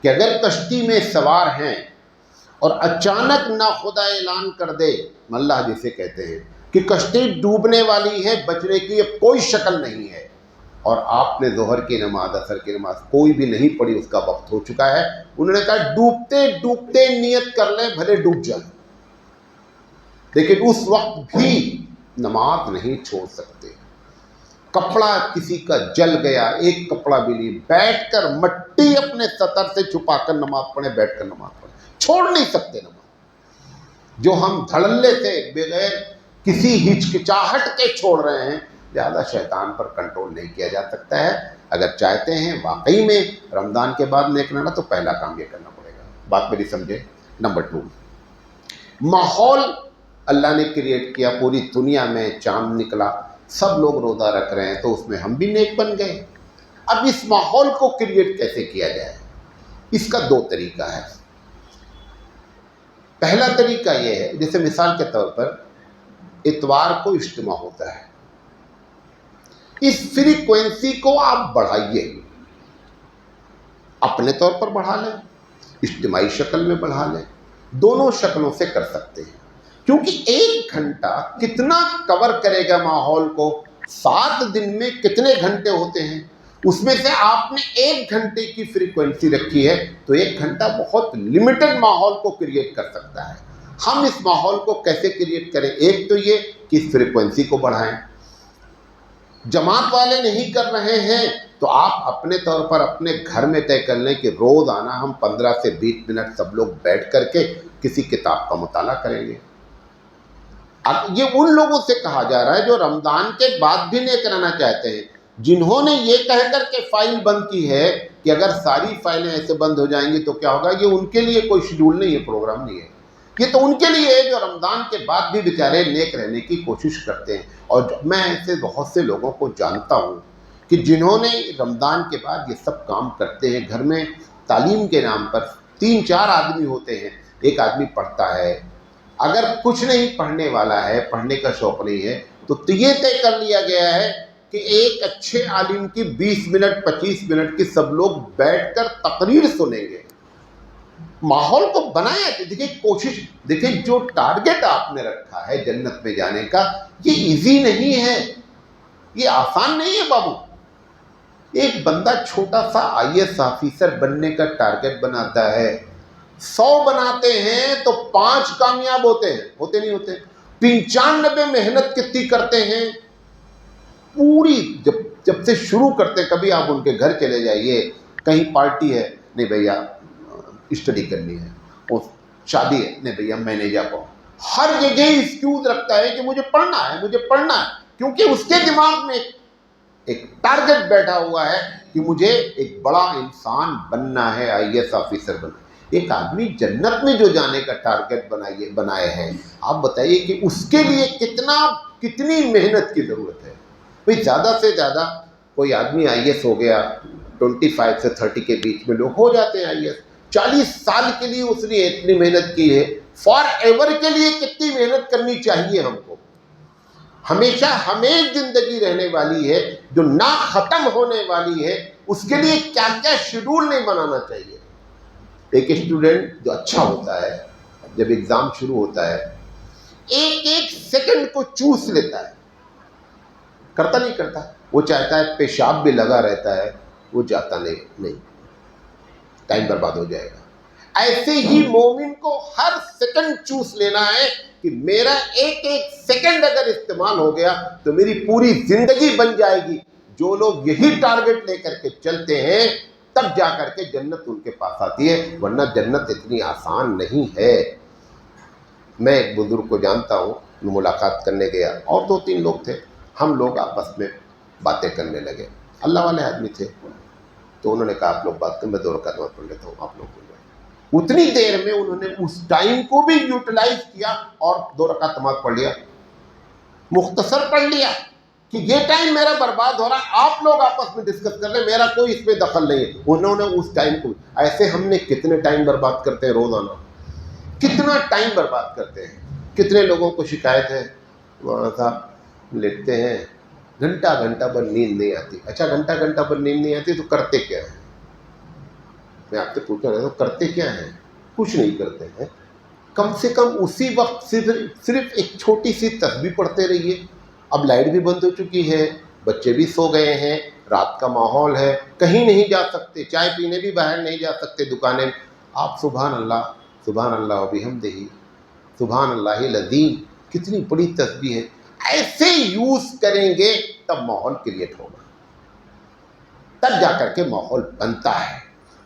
کہ اگر کشتی میں سوار ہیں اور اچانک ناخدا اعلان کر دے، ملح جسے کہتے ہیں، کہ کشتی ڈوبنے والی ہے، بچنے کی اب کوئی شکل نہیں ہے، اور آپ نے ظہر کی نماز عصر کی نماز کوئی بھی نہیں پڑھی، اس کا وقت ہو چکا ہے، انہوں نے کہا ڈوبتے ڈوبتے نیت کر لیں، بھلے ڈوب جائیں۔ لیکن اس وقت بھی نماز نہیں چھوڑ سکتے. کپڑا کسی کا جل گیا، ایک کپڑا بھی نہیں، بیٹھ کر مٹی اپنے سطر سے چھپا کر نماز پڑھیں، بیٹھ کر نماز پڑھیں، چھوڑ نہیں سکتے نماز. جو ہم دھڑلے سے بغیر کسی ہچکچاہٹ کے چھوڑ رہے ہیں، زیادہ شیطان پر کنٹرول نہیں کیا جا سکتا ہے. اگر چاہتے ہیں واقعی میں رمضان کے بعد نیک رہنا تو پہلا کام یہ کرنا پڑے گا. بات میری سمجھے. نمبر 2، ماحول اللہ نے کریٹ کیا، پوری دنیا میں چاند نکلا، سب لوگ روزہ رکھ رہے ہیں تو اس میں ہم بھی نیک بن گئے. اب اس ماحول کو کریٹ کیسے کیا جائے؟ اس کا 2 طریقہ ہے. پہلا طریقہ یہ ہے، جیسے مثال کے طور پر اتوار کو اجتماع ہوتا ہے، اس فریکوینسی کو آپ بڑھائیے. اپنے طور پر بڑھا لیں، اجتماعی شکل میں بڑھا لیں، دونوں شکلوں سے کر سکتے ہیں. کیونکہ 1 گھنٹہ کتنا کور کرے گا ماحول کو؟ 7 دن میں کتنے گھنٹے ہوتے ہیں؟ اس میں سے آپ نے 1 گھنٹے کی فریکوینسی رکھی ہے تو 1 گھنٹہ بہت لمیٹڈ ماحول کو کریٹ کر سکتا ہے. ہم اس ماحول کو کیسے کریٹ کریں؟ ایک تو یہ کہ اس فریکوینسی کو بڑھائیں. جماعت والے نہیں کر رہے ہیں تو آپ اپنے طور پر اپنے گھر میں طے کر لیں کہ روزانہ ہم 15 سے 20 منٹ سب لوگ بیٹھ کر کے کسی کتاب کا مطالعہ کریں گے. اب یہ ان لوگوں سے کہا جا رہا ہے جو رمضان کے بعد بھی نیک رہنا چاہتے ہیں، جنہوں نے یہ کہہ کر کے فائل بند کی ہے کہ اگر ساری فائلیں ایسے بند ہو جائیں گی تو کیا ہوگا. یہ ان کے لیے کوئی شیڈول نہیں ہے، پروگرام نہیں ہے. یہ تو ان کے لیے ہے جو رمضان کے بعد بھی بیچارے نیک رہنے کی کوشش کرتے ہیں. اور میں ایسے بہت سے لوگوں کو جانتا ہوں کہ جنہوں نے رمضان کے بعد یہ سب کام کرتے ہیں. گھر میں تعلیم کے نام پر 3-4 آدمی ہوتے ہیں، ایک آدمی پڑھتا ہے. اگر کچھ نہیں پڑھنے والا ہے، پڑھنے کا شوق نہیں ہے، تو یہ طے کر لیا گیا ہے کہ ایک اچھے عالم کی 20 منٹ 25 منٹ کی سب لوگ بیٹھ کر تقریر سنیں گے. ماحول کو بنایا. دیکھیں کوشش، دیکھیں جو ٹارگٹ آپ نے رکھا ہے جنت میں جانے کا، یہ ایزی نہیں ہے، یہ آسان نہیں ہے بابو. ایک بندہ چھوٹا سا IAS آفیسر بننے کا ٹارگٹ بناتا ہے، 100 بناتے ہیں تو 5 کامیاب ہوتے ہیں، ہوتے نہیں ہوتے. 95 محنت کتنی کرتے ہیں پوری، جب سے شروع کرتے. کبھی آپ ان کے گھر چلے جائیے، کہیں پارٹی ہے، نہیں بھیا اسٹڈی کرنی ہے، اور شادی ہے، نہیں بھیا میں نہیں جا پاؤں. ہر جگہ ایکسکیوز رکھتا ہے کہ مجھے پڑھنا ہے، مجھے پڑھنا ہے. کیونکہ اس کے دماغ میں ایک ٹارگٹ بیٹھا ہوا ہے کہ مجھے ایک بڑا انسان بننا ہے، IAS آفیسر بننا ہے. ایک آدمی جنت میں جو جانے کا ٹارگٹ بنائے ہیں، آپ بتائیے کہ اس کے لیے کتنی محنت کی ضرورت ہے. بھئی زیادہ سے زیادہ کوئی آدمی IAS ہو گیا، 25 سے 30 کے بیچ میں لوگ ہو جاتے ہیں IAS. 40 سال کے لیے اس نے اتنی محنت کی ہے. فار ایور کے لیے کتنی محنت کرنی چاہیے ہم کو. ہمیشہ ہمیں زندگی رہنے والی ہے جو نہ ختم ہونے والی ہے، اس کے لیے کیا کیا شیڈول نہیں بنانا چاہیے. ایک اسٹوڈنٹ جو اچھا ہوتا ہے، جب ایگزام شروع ہوتا ہے، ایک سیکنڈ کو چوس لیتا ہے. کرتا نہیں کرتا، وہ چاہتا ہے پیشاب بھی لگا رہتا ہے، وہ جاتا نہیں، ٹائم برباد ہو جائے گا. ایسے ہی مومن کو ہر سیکنڈ چوس لینا ہے کہ میرا ایک سیکنڈ اگر استعمال ہو گیا تو میری پوری زندگی بن جائے گی. جو لوگ یہی ٹارگٹ لے کر کے چلتے ہیں تب جا کر کے جنت ان کے پاس آتی ہے، ورنہ جنت اتنی آسان نہیں ہے. میں ایک بزرگ کو جانتا ہوں، ملاقات کرنے گیا اور 2-3 لوگ تھے. ہم لوگ آپس میں باتیں کرنے لگے، اللہ والے آدمی تھے. تو انہوں نے کہا آپ لوگ بات کریں، میں 2 رکعت نماز پڑھ لیتا ہوں، آپ لوگ پڑھ لیں. اتنی دیر میں انہوں نے اس ٹائم کو بھی یوٹیلائز کیا اور 2 رکعت نماز پڑھ لیا. مختصر پڑھ لیا کہ یہ ٹائم میرا برباد ہو رہا ہے، آپ لوگ آپس میں ڈسکس کر لیں، میرا کوئی اس میں دخل نہیں ہے. انہوں نے اس ٹائم کو، ایسے ہم نے کتنے ٹائم برباد کرتے ہیں روزانہ، کتنا ٹائم برباد کرتے ہیں. کتنے لوگوں کو شکایت ہے، مولانا صاحب لیٹتے ہیں گھنٹہ بھر نیند نہیں آتی. اچھا گھنٹہ بھر نیند نہیں آتی تو کرتے کیا ہے؟ میں آپ سے پوچھ رہا ہوں کرتے کیا ہیں؟ کچھ نہیں کرتے ہیں. کم سے کم اسی وقت صرف ایک چھوٹی سی تسبیح پڑھتے رہیے. اب لائٹ بھی بند ہو چکی ہے، بچے بھی سو گئے ہیں، رات کا ماحول ہے، کہیں نہیں جا سکتے، چائے پینے بھی باہر نہیں جا سکتے، دکانیں. آپ سبحان اللہ و بحمدہ، سبحان اللہ العظیم کتنی بڑی تسبیح ہے. ایسے یوز کریں گے تب ماحول کریٹ ہوگا، تب جا کر کے ماحول بنتا ہے.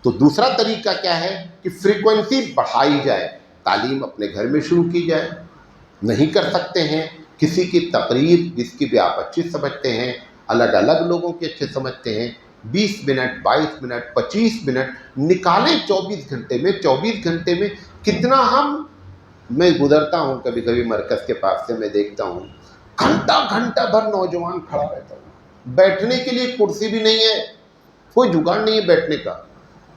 تو دوسرا طریقہ کیا ہے کہ فریکوینسی بڑھائی جائے. تعلیم اپنے گھر میں شروع کی جائے. نہیں کر سکتے ہیں کسی کی تقریر جس کی بھی آپ اچھی سمجھتے ہیں، الگ الگ لوگوں کے اچھے سمجھتے ہیں، 20 منٹ 22 منٹ 25 منٹ نکالیں 24 گھنٹے میں. 24 گھنٹے میں کتنا میں گزرتا ہوں کبھی کبھی مرکز کے پاس سے، میں دیکھتا ہوں گھنٹہ گھنٹہ بھر نوجوان کھڑا رہتا ہوں. بیٹھنے کے لیے کرسی بھی نہیں ہے، کوئی جگاڑ نہیں ہے بیٹھنے کا.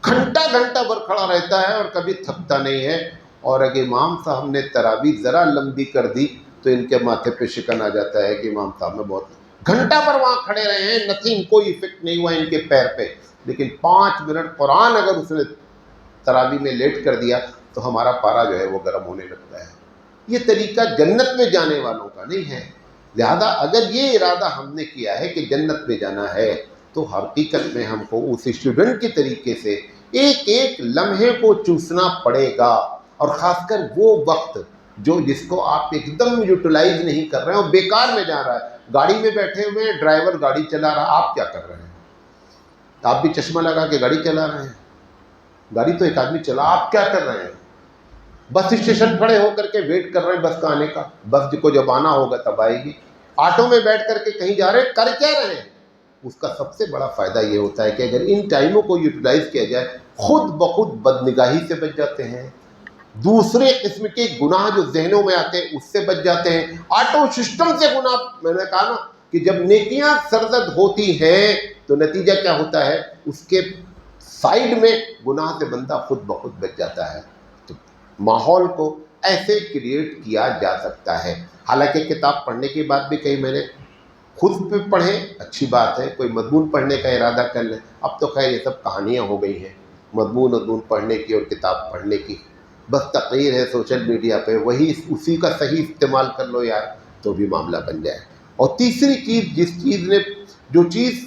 گھنٹہ گھنٹہ بھر کھڑا رہتا ہے اور کبھی تھکتا نہیں ہے. اور اگر امام صاحب نے تراویح ذرا لمبی کر دی تو ان کے ماتھے پہ شکن آ جاتا ہے کہ امام صاحب نے بہت گھنٹہ پر وہاں کھڑے رہے ہیں، نتھنگ، کوئی افیکٹ نہیں ہوا ان کے پیر پہ. لیکن 5 منٹ قرآن اگر اس نے تراویح میں لیٹ کر دیا تو ہمارا پارا جو ہے وہ گرم ہونے لگتا ہے. یہ طریقہ جنت میں جانے والوں کا نہیں ہے. لہذا اگر یہ ارادہ ہم نے کیا ہے کہ جنت میں جانا ہے تو حقیقت میں ہم کو اس اسٹوڈنٹ کے طریقے سے ایک ایک لمحے کو چوسنا پڑے گا. اور خاص کر وہ وقت جس کو آپ ایک دم یوٹیلائز نہیں کر رہے ہیں اور بیکار میں جا رہا ہے. گاڑی میں بیٹھے ہوئے ہیں، ڈرائیور گاڑی چلا رہا، آپ کیا کر رہے ہیں؟ آپ بھی چشمہ لگا کے گاڑی چلا رہے ہیں. گاڑی تو ایک آدمی چلا، آپ کیا کر رہے ہیں؟ بس اسٹیشن کھڑے ہو کر کے ویٹ کر رہے ہیں بس کا آنے کا. بس کو جب آنا ہوگا تب آئے گی. آٹو میں بیٹھ کر کے کہیں جا رہے ہیں، کر کیا رہے ہیں؟ اس کا سب سے بڑا فائدہ یہ ہوتا ہے کہ اگر ان ٹائموں کو یوٹیلائز کیا جائے خود بخود بدنگاہی سے بچ جاتے ہیں، دوسرے قسم کے گناہ جو ذہنوں میں آتے ہیں اس سے بچ جاتے ہیں. آٹو سسٹم سے گناہ، میں نے کہا نا کہ جب نیکیاں سرزد ہوتی ہیں تو نتیجہ کیا ہوتا ہے، اس کے سائیڈ میں گناہ سے بندہ خود بخود بچ جاتا ہے. تو ماحول کو ایسے کریٹ کیا جا سکتا ہے. حالانکہ کتاب پڑھنے کی بات بھی کہی میں نے، خود پہ پڑھیں اچھی بات ہے، کوئی مضمون پڑھنے کا ارادہ کر لیں. اب تو خیر یہ سب کہانیاں ہو گئی ہیں، مضمون پڑھنے کی اور کتاب پڑھنے کی. بس تقریر ہے سوشل میڈیا پہ، وہی اسی کا صحیح استعمال کر لو یار تو بھی معاملہ بن جائے. اور تیسری چیز، جو چیز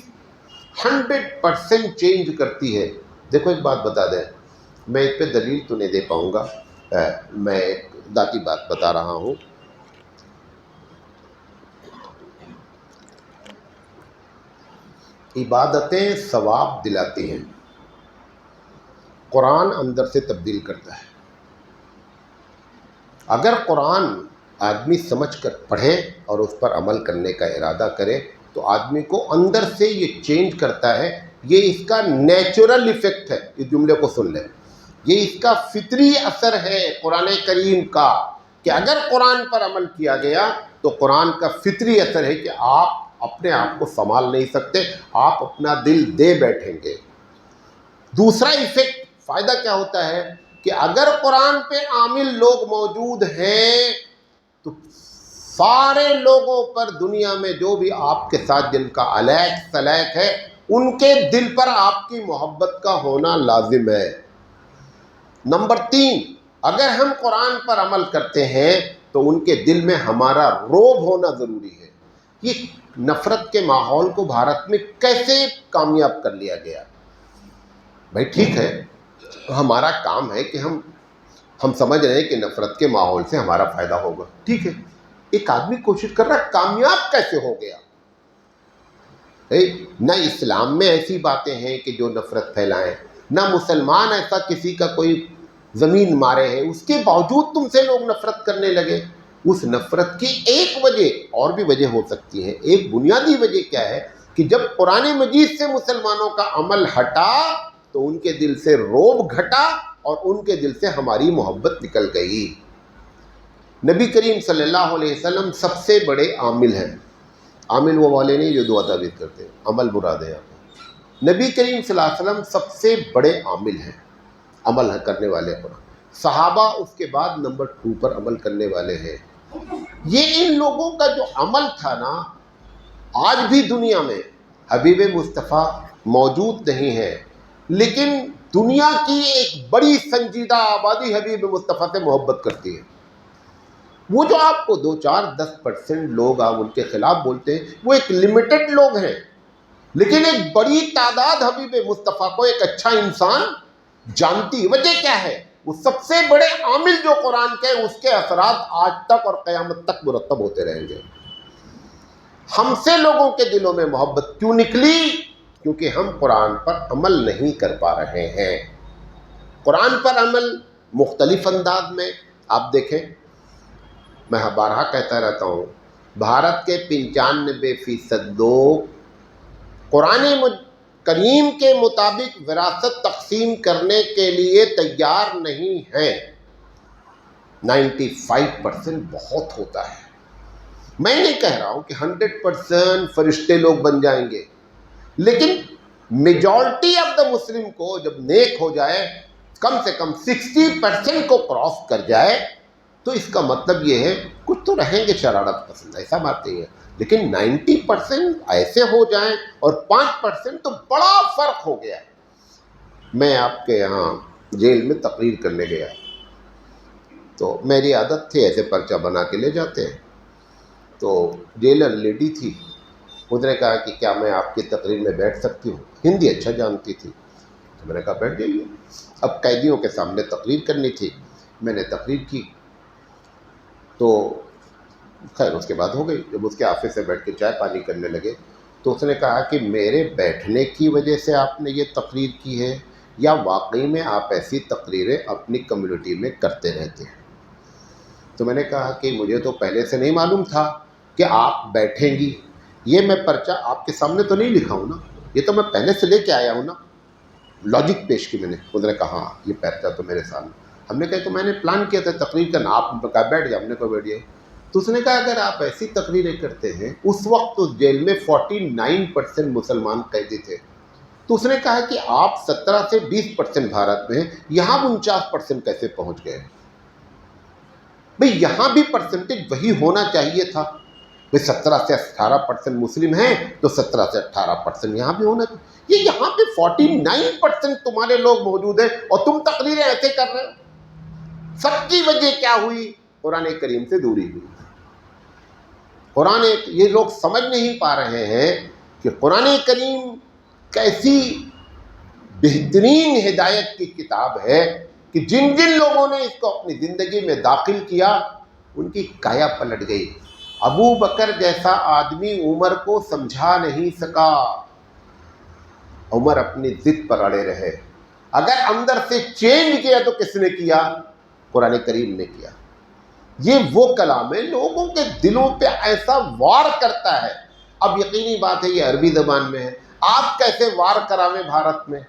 100% چینج کرتی ہے، دیکھو ایک بات بتا دیں، میں اس پہ دلیل تو نہیں دے پاؤں گا، میں ایک ذاتی بات بتا رہا ہوں. عبادتیں ثواب دلاتی ہیں، قرآن اندر سے تبدیل کرتا ہے. اگر قرآن آدمی سمجھ کر پڑھے اور اس پر عمل کرنے کا ارادہ کرے تو آدمی کو اندر سے یہ چینج کرتا ہے. یہ اس کا نیچرل ایفیکٹ ہے. اس جملے کو سن لیں، یہ اس کا فطری اثر ہے قرآن کریم کا، کہ اگر قرآن پر عمل کیا گیا تو قرآن کا فطری اثر ہے کہ آپ اپنے آپ کو سنبھال نہیں سکتے، آپ اپنا دل دے بیٹھیں گے. دوسرا ایفیکٹ، فائدہ کیا ہوتا ہے کہ اگر قرآن پہ عامل لوگ موجود ہیں تو سارے لوگوں پر دنیا میں جو بھی آپ کے ساتھ جن کا علیق سلیق ہے ان کے دل پر آپ کی محبت کا ہونا لازم ہے. نمبر 3، اگر ہم قرآن پر عمل کرتے ہیں تو ان کے دل میں ہمارا روب ہونا ضروری ہے. یہ نفرت کے ماحول کو بھارت میں کیسے کامیاب کر لیا گیا؟ بھائی ٹھیک ہے، ہمارا کام ہے کہ ہم سمجھ رہے ہیں کہ نفرت کے ماحول سے ہمارا فائدہ ہوگا، ٹھیک ہے. ایک آدمی کوشش کر رہا ہے، کامیاب کیسے ہو گیا؟ نہ اسلام میں ایسی باتیں ہیں کہ جو نفرت پھیلائیں، نہ مسلمان ایسا کسی کا کوئی زمین مارے ہیں، اس کے باوجود تم سے لوگ نفرت کرنے لگے. اس نفرت کی ایک وجہ اور بھی وجہ ہو سکتی ہے. ایک بنیادی وجہ کیا ہے کہ جب قرآن مجید سے مسلمانوں کا عمل ہٹا تو ان کے دل سے روب گھٹا اور ان کے دل سے ہماری محبت نکل گئی. نبی کریم صلی اللہ علیہ وسلم سب سے بڑے عامل ہیں. عامل وہ والے نہیں جو دعا تعویذ کرتے، عمل مراد ہے. نبی کریم صلی اللہ علیہ وسلم سب سے بڑے عامل ہیں، عمل کرنے والے پر. صحابہ اس کے بعد نمبر 2 پر عمل کرنے والے ہیں. یہ ان لوگوں کا جو عمل تھا نا، آج بھی دنیا میں حبیب مصطفیٰ موجود نہیں ہے، لیکن دنیا کی ایک بڑی سنجیدہ آبادی حبیب مصطفیٰ سے محبت کرتی ہے. وہ جو آپ کو 2-4-10% لوگ آپ ان کے خلاف بولتے ہیں، وہ ایک لمیٹڈ لوگ ہیں، لیکن ایک بڑی تعداد حبیب مصطفیٰ کو ایک اچھا انسان جانتی. وجہ کیا ہے وہ سب سے بڑے عامل جو قرآن کے ہیں، اس کے اثرات آج تک اور قیامت تک مرتب ہوتے رہیں گے۔ ہم سے لوگوں کے دلوں میں محبت کیوں نکلی؟ کیونکہ ہم قرآن پر عمل نہیں کر پا رہے ہیں۔ قرآن پر عمل مختلف انداز میں، آپ دیکھیں، میں بارہا کہتا رہتا ہوں، بھارت کے 95% لوگ قرآن کریم کے مطابق وراثت تقسیم کرنے کے لیے تیار نہیں ہیں۔ 95% بہت ہوتا ہے۔ میں نہیں کہہ رہا ہوں کہ 100% فرشتے لوگ بن جائیں گے، لیکن میجورٹی آف دا مسلم کو جب نیک ہو جائے، کم سے کم 60% کو کراس کر جائے، تو اس کا مطلب یہ ہے کچھ تو رہیں گے شرارت پسند، ایسا بات نہیں ہے، لیکن 90% ایسے ہو جائیں اور 5% تو بڑا فرق ہو گیا۔ میں آپ کے یہاں جیل میں تقریر کرنے گیا، تو میری عادت تھی ایسے پرچہ بنا کے لے جاتے ہیں، تو جیلر لیڈی تھی، اس نے کہا کہ کیا میں آپ کی تقریر میں بیٹھ سکتی ہوں؟ ہندی اچھا جانتی تھی، تو میں نے کہا بیٹھ جائیے۔ اب قیدیوں کے سامنے تقریر کرنی تھی، میں نے تقریر کی، تو خیر اس کے بعد ہو گئی۔ جب اس کے آفس سے بیٹھ کے چائے پانی کرنے لگے، تو اس نے کہا کہ میرے بیٹھنے کی وجہ سے آپ نے یہ تقریر کی ہے، یا واقعی میں آپ ایسی تقریریں اپنی کمیونٹی میں کرتے رہتے ہیں؟ تو میں نے کہا کہ مجھے تو پہلے سے نہیں معلوم تھا کہ آپ بیٹھیں گی، یہ میں پرچہ آپ کے سامنے تو نہیں لکھا ہوں نا، یہ تو میں پہلے سے لے کے آیا ہوں نا۔ لاجک پیش کی میں نے، اس نے کہا ہاں یہ پرچہ تو میرے سامنے۔ ہم نے کہا تو میں نے پلان کیا تھا تقریر کرنا، آپ نے کہا بیٹھ جائے، ہم نے کہا بیٹھ جائے۔ تو اس نے کہا اگر آپ ایسی تقریریں کرتے ہیں، اس وقت اس جیل میں 49% مسلمان قیدی تھے، تو اس نے کہا کہ آپ 17 سے 20% بھارت میں ہیں، یہاں 49% کیسے پہنچ گئے؟ بھئی یہاں بھی پرسنٹیج وہی ہونا چاہیے تھا، بھئی 17 سے 18% مسلم ہیں تو 17 سے 18% یہاں بھی ہونا چاہیے۔ یہ یہاں پہ 49% تمہارے لوگ موجود ہیں اور تم تقریریں ایسے کر رہے ہو۔ سب کی وجہ کیا ہوئی؟ قرآن کریم سے دوری ہوئی۔ قرآن، یہ لوگ سمجھ نہیں پا رہے ہیں کہ قرآن کریم کیسی بہترین ہدایت کی کتاب ہے کہ جن جن لوگوں نے اس کو اپنی زندگی میں داخل کیا ان کی کایا پلٹ گئی۔ ابو بکر جیسا آدمی عمر کو سمجھا نہیں سکا، عمر اپنی ضد پر اڑے رہے۔ اگر اندر سے چینج کیا تو کس نے کیا؟ قرآن کریم نے کیا۔ یہ وہ کلام ہے لوگوں کے دلوں پہ ایسا وار کرتا ہے۔ اب یقینی بات ہے یہ عربی زبان میں ہے، آپ کیسے وار کراویں بھارت میں؟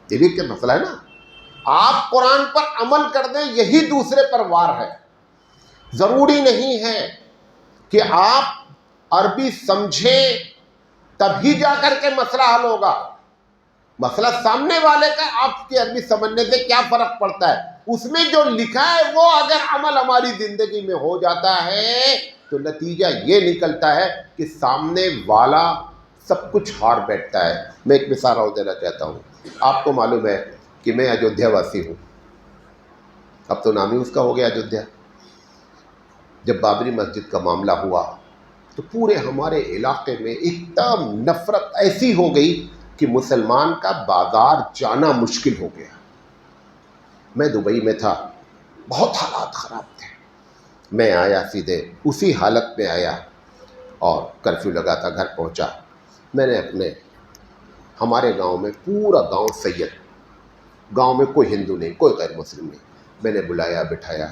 یہ بھی کیا مسئلہ ہے نا۔ آپ قرآن پر عمل کر دیں، یہی دوسرے پر وار ہے۔ ضروری نہیں ہے کہ آپ عربی سمجھیں تبھی جا کر کے مسئلہ حل ہوگا۔ مسئلہ سامنے والے کا آپ کی عربی سمجھنے سے کیا فرق پڑتا ہے؟ اس میں جو لکھا ہے وہ اگر عمل ہماری زندگی میں ہو جاتا ہے تو نتیجہ یہ نکلتا ہے کہ سامنے والا سب کچھ ہار بیٹھتا ہے۔ میں ایک مثال اور دینا چاہتا ہوں۔ آپ کو معلوم ہے کہ میں ایودھیا واسی ہوں، اب تو نام ہی اس کا ہو گیا ایودھیا۔ جب بابری مسجد کا معاملہ ہوا تو پورے ہمارے علاقے میں ایک دم نفرت ایسی ہو گئی کہ مسلمان کا بازار جانا مشکل ہو گیا۔ میں دبئی میں تھا، بہت حالات خراب تھے۔ میں آیا سیدھے اسی حالت میں آیا اور کرفیو لگا تھا، گھر پہنچا۔ میں نے ہمارے گاؤں میں پورا گاؤں سید، گاؤں میں کوئی ہندو نہیں، کوئی غیر مسلم نہیں، میں نے بلایا، بٹھایا۔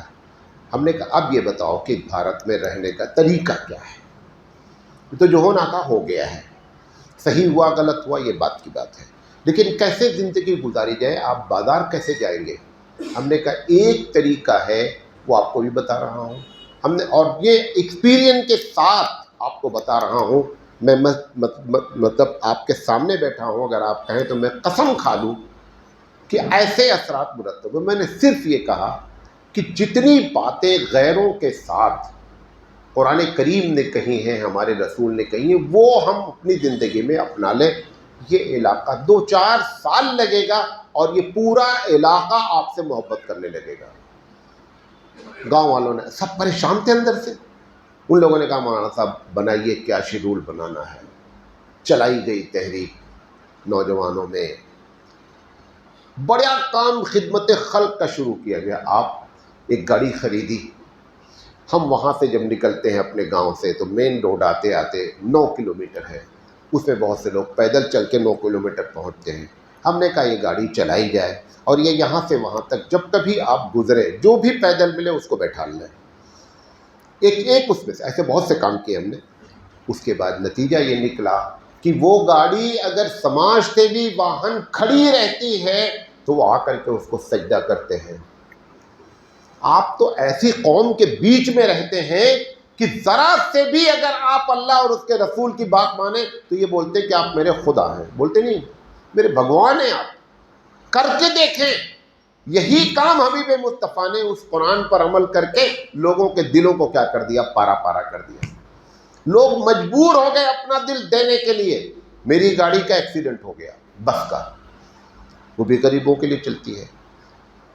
ہم نے کہا اب یہ بتاؤ کہ بھارت میں رہنے کا طریقہ کیا ہے؟ تو جو ہونا تھا ہو گیا ہے، صحیح ہوا غلط ہوا یہ بات کی بات ہے، لیکن کیسے زندگی گزاری جائے؟ آپ بازار کیسے جائیں گے؟ ہم نے کہا ایک طریقہ ہے، وہ آپ کو بھی بتا رہا ہوں ہم نے، اور یہ ایکسپیرینس کے ساتھ آپ کو بتا رہا ہوں۔ میں مطلب آپ کے سامنے بیٹھا ہوں، اگر آپ کہیں تو میں قسم کھا لوں کہ ایسے اثرات مرتب ہوئے۔ میں نے صرف یہ کہا کہ جتنی باتیں غیروں کے ساتھ قرآن کریم نے کہی ہیں، ہمارے رسول نے کہی ہیں، وہ ہم اپنی زندگی میں اپنا لیں۔ یہ علاقہ 2-4 سال لگے گا اور یہ پورا علاقہ آپ سے محبت کرنے لگے گا۔ گاؤں والوں نے سب پریشان تھے اندر سے، ان لوگوں نے کہا مولانا صاحب بنائیے، کیا شیڈول بنانا ہے۔ چلائی گئی تحریک، نوجوانوں میں بڑا کام خدمت خلق کا شروع کیا گیا. آپ ایک گاڑی خریدی. ہم وہاں سے جب نکلتے ہیں اپنے گاؤں سے تو مین روڈ آتے آتے 9 کلومیٹر ہے. اس میں بہت سے لوگ پیدل چل کے 9 کلومیٹر پہنچتے ہیں. ہم نے کہا یہ گاڑی چلائی جائے اور یہ یہاں سے وہاں تک جب کبھی آپ گزرے جو بھی پیدل ملے اس کو بیٹھا لیں. ایک اس میں سے ایسے بہت سے کام کیے ہم نے. اس کے بعد نتیجہ یہ نکلا کہ وہ گاڑی اگر سماج سیوی واہن کھڑی رہتی ہے تو وہ آ کر کے اس کو سجدہ کرتے ہیں. آپ تو ایسی قوم کے بیچ میں رہتے ہیں کہ ذرا سے بھی اگر آپ اللہ اور اس کے رسول کی بات مانیں تو یہ بولتے کہ آپ میرے خدا ہیں. بولتے نہیں میرے بھگوان ہیں. آپ کر کے دیکھیں. یہی کام حبیب مصطفیٰ نے اس قرآن پر عمل کر کے لوگوں کے دلوں کو کیا کر دیا؟ پارا پارا کر دیا. لوگ مجبور ہو گئے اپنا دل دینے کے لیے. میری گاڑی کا ایکسیڈنٹ ہو گیا بس کا، وہ بھی غریبوں کے لیے چلتی ہے.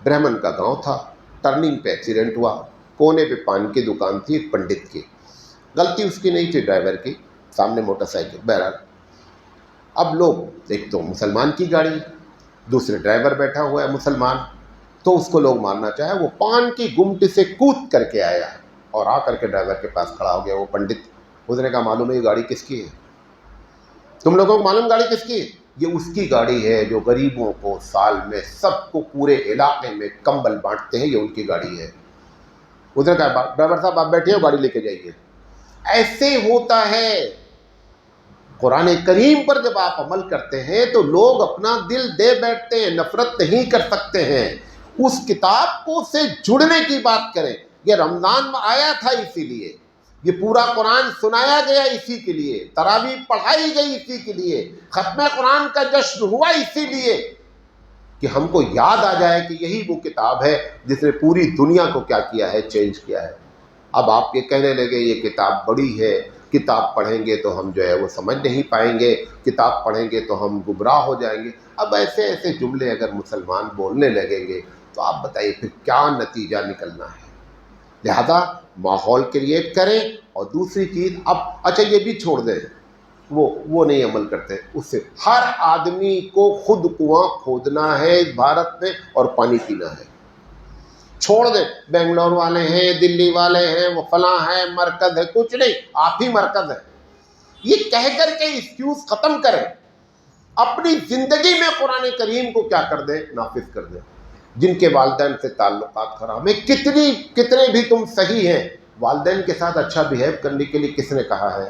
برہمن کا گاؤں تھا، ٹرننگ پہ ایکسیڈنٹ ہوا. کونے پہ پان کی دکان تھی ایک پنڈت کی. غلطی اس کی نہیں تھی، ڈرائیور کی، سامنے موٹر سائیکل. بہرحال اب لوگ، ایک تو مسلمان کی گاڑی، دوسرے ڈرائیور بیٹھا ہوا ہے مسلمان، تو اس کو لوگ مارنا چاہے. وہ پان کی گمٹی سے کود کر کے آیا اور آ کر کے ڈرائیور کے پاس کھڑا ہو گیا. وہ پنڈت، اس نے کہا معلوم ہے یہ گاڑی کس کی ہے؟ تم لوگوں کو معلوم گاڑی کس کی ہے؟ یہ اس کی گاڑی ہے جو غریبوں کو سال میں سب کو پورے علاقے میں کمبل بانٹتے ہیں، یہ ان کی گاڑی ہے. اس نے کہا ڈرائیور صاحب آپ بیٹھے ہو، گاڑی لے کے جائیے. ایسے ہوتا ہے. قرآن کریم پر جب آپ عمل کرتے ہیں تو لوگ اپنا دل دے بیٹھتے ہیں، نفرت نہیں کر سکتے ہیں. اس کتاب کو سے جڑنے کی بات کریں. یہ رمضان میں آیا تھا اسی لیے، یہ پورا قرآن سنایا گیا اسی کے لیے، تراویح پڑھائی گئی اسی کے لیے، ختم قرآن کا جشن ہوا اسی لیے کہ ہم کو یاد آ جائے کہ یہی وہ کتاب ہے جس نے پوری دنیا کو کیا کیا ہے؟ چینج کیا ہے. اب آپ یہ کہنے لگے یہ کتاب بڑی ہے، کتاب پڑھیں گے تو ہم جو ہے وہ سمجھ نہیں پائیں گے، کتاب پڑھیں گے تو ہم گمراہ ہو جائیں گے. اب ایسے ایسے جملے اگر مسلمان بولنے لگیں گے تو آپ بتائیے پھر کیا نتیجہ نکلنا ہے. لہذا ماحول کریٹ کریں. اور دوسری چیز، اب اچھا یہ بھی چھوڑ دیں، وہ نہیں عمل کرتے. اس سے ہر آدمی کو خود کنواں کھودنا ہے اس بھارت میں اور پانی پینا ہے. چھوڑ دیں بنگلور والے ہیں، دلی والے ہیں، وہ فلاں ہیں، مرکز ہے. کچھ نہیں، آپ ہی مرکز ہے. یہ کہہ کر کے ایکسکیوز ختم کریں. اپنی زندگی میں قرآن کریم کو کیا کر دیں؟ نافذ کر دیں. جن کے والدین سے تعلقات خراب ہیں، کتنے بھی تم صحیح ہیں، والدین کے ساتھ اچھا بیہیو کرنے کے لیے کس نے کہا ہے؟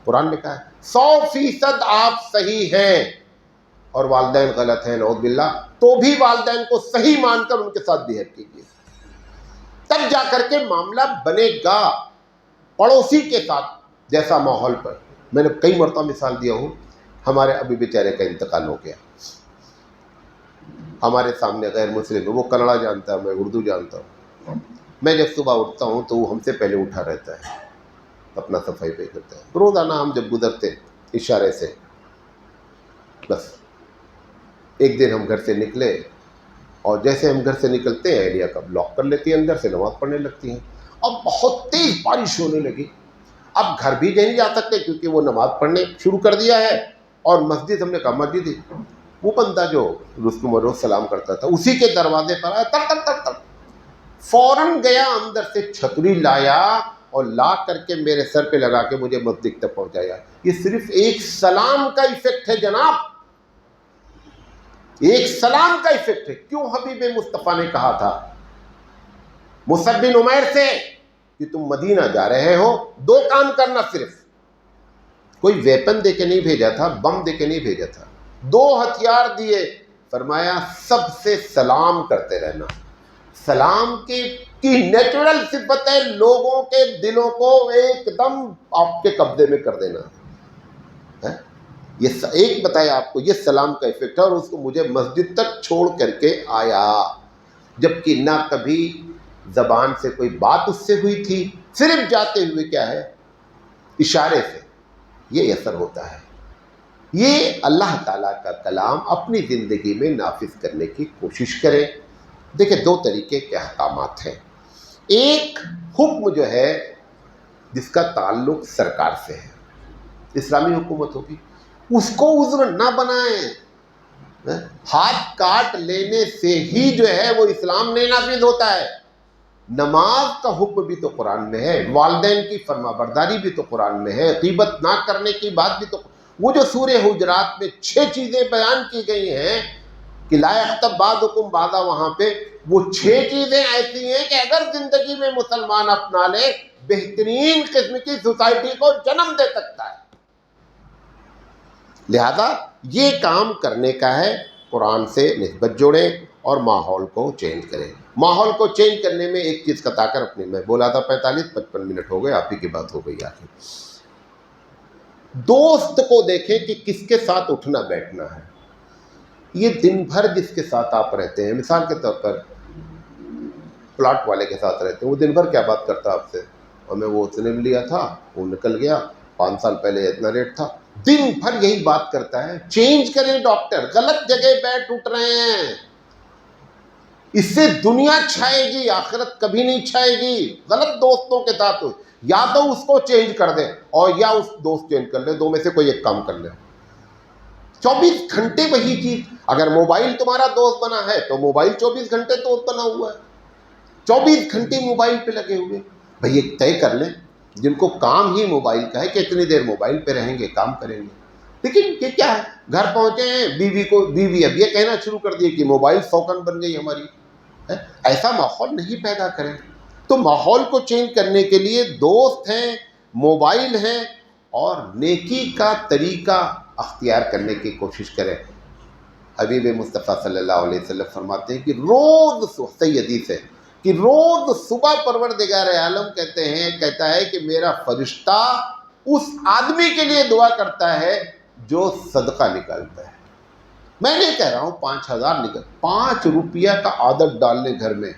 قرآن نے کہا ہے. 100% آپ صحیح ہیں اور والدین غلط ہیں نعوذ باللہ، تو بھی والدین کو صحیح مان کر ان کے ساتھ بیہیو کیجیے، تب جا کر کے معاملہ بنے گا. پڑوسی کے ساتھ جیسا ماحول پر میں نے کئی مرتبہ مثال دیا ہوں. ہمارے ابھی بیچارے کا انتقال ہو گیا، ہمارے سامنے غیر مسلم ہے، وہ کنڑا جانتا ہے، میں اردو جانتا ہوں. میں جب صبح اٹھتا ہوں تو وہ ہم سے پہلے اٹھا رہتا ہے، اپنا صفائی پہ کرتا ہے. روزانہ ہم جب گزرتے اشارے سے، بس ایک دن ہم گھر سے نکلے اور جیسے ہم گھر سے نکلتے ہیں ایریا کا بلاک کر لیتی ہے، اندر سے نماز پڑھنے لگتی ہیں. اب بہت تیز بارش ہونے لگی. اب گھر بھی نہیں جا سکتے کیونکہ وہ نماز پڑھنے شروع کر دیا ہے. اور مسجد، ہم نے کہا مسجد ہی، وہ بندہ جو رستم و روز سلام کرتا تھا اسی کے دروازے پر آیا، تر تر تر تر فوراً گیا اندر سے چھتری لایا اور لا کر کے میرے سر پہ لگا کے مجھے مسجد تک پہنچایا. یہ صرف ایک سلام کا ایفیکٹ ہے جناب، ایک سلام کا ایفیکٹ ہے. کیوں حبیب مصطفیٰ نے کہا تھا مصعب بن عمیر سے کہ تم مدینہ جا رہے ہو، 2 کام کرنا. صرف کوئی ویپن دے کے نہیں بھیجا تھا، بم دے کے نہیں بھیجا تھا، 2 ہتھیار دیے. فرمایا سب سے سلام کرتے رہنا. سلام کی نیچرل صفت ہے لوگوں کے دلوں کو ایک دم آپ کے قبضے میں کر دینا. یہ ایک بتایا آپ کو، یہ سلام کا ایفیکٹ ہے. اور اس کو مجھے مسجد تک چھوڑ کر کے آیا، جبکہ نہ کبھی زبان سے کوئی بات اس سے ہوئی تھی، صرف جاتے ہوئے کیا ہے؟ اشارے سے. یہ اثر ہوتا ہے. یہ اللہ تعالیٰ کا کلام اپنی زندگی میں نافذ کرنے کی کوشش کریں. دیکھیں 2 طریقے کے احکامات ہیں. ایک حکم جو ہے جس کا تعلق سرکار سے ہے، اسلامی حکومت ہوگی، اس کو عذر نہ بنائیں. ہاتھ کاٹ لینے سے ہی جو ہے وہ اسلام نہیں نافذ ہوتا ہے. نماز کا حکم بھی تو قرآن میں ہے, والدین کی فرما برداری بھی تو قرآن میں ہے, غیبت نہ کرنے کی بات بھی تو. وہ جو سورہ حجرات میں 6 چیزیں بیان کی گئی ہیں کہ لا یغتب بعضکم بعضا, وہاں پہ وہ 6 چیزیں ایسی ہیں کہ اگر زندگی میں مسلمان اپنا لے بہترین قسم کی سوسائٹی کو جنم دے سکتا ہے. لہذا یہ کام کرنے کا ہے, قرآن سے نسبت جوڑیں اور ماحول کو چینج کریں. ماحول کو چینج کرنے میں ایک چیز بتا کر اپنے, میں بولا تھا 45-55 منٹ ہو گئے, آپ ہی کی بات ہو گئی آخر. دوست کو دیکھیں کہ کس کے ساتھ اٹھنا بیٹھنا ہے. یہ دن بھر جس کے ساتھ آپ رہتے ہیں, مثال کے طور پر پلاٹ والے کے ساتھ رہتے ہیں, وہ دن بھر کیا بات کرتا آپ سے, اور میں وہ اتنے میں لیا تھا, وہ نکل گیا, 5 سال پہلے اتنا ریٹ تھا, دن بھر یہی بات کرتا ہے. چینج کریں ڈاکٹر, غلط جگہ بیٹھ اٹھ رہے ہیں. اس سے دنیا چھائے گی, آخرت کبھی نہیں چھائے گی. غلط دوستوں کے ساتھ ہو, یا تو اس کو چینج کر دیں اور یا اس دوست چینج کر لیں, دو میں سے کوئی ایک کام کر لیں. 24 گھنٹے وہی چیز. اگر موبائل تمہارا دوست بنا ہے تو موبائل 24 گھنٹے دوست بنا ہوا ہے. 24 گھنٹے موبائل پہ لگے ہوئے. بھئی ایک طے کر لیں جن کو کام ہی موبائل کا ہے کہ اتنی دیر موبائل پہ رہیں گے, کام کریں گے. لیکن یہ کیا ہے, گھر پہنچے ہیں, بیوی اب یہ کہنا شروع کر دی کہ موبائل سوکن بن گئی ہماری. ایسا ماحول نہیں پیدا کریں. تو ماحول کو چینج کرنے کے لیے دوست ہیں, موبائل ہیں, اور نیکی کا طریقہ اختیار کرنے کی کوشش کریں. حبیب مصطفیٰ صلی اللہ علیہ وسلم فرماتے ہیں کہ روز, صحیح حدیث ہے کہ روز صبح پروردگار عالم کہتا ہے کہ میرا فرشتہ اس آدمی کے لیے دعا کرتا ہے جو صدقہ نکالتا ہے. میں نہیں کہہ رہا ہوں 5,000 نکل, 5 روپیہ کا عادت ڈال لیں گھر میں.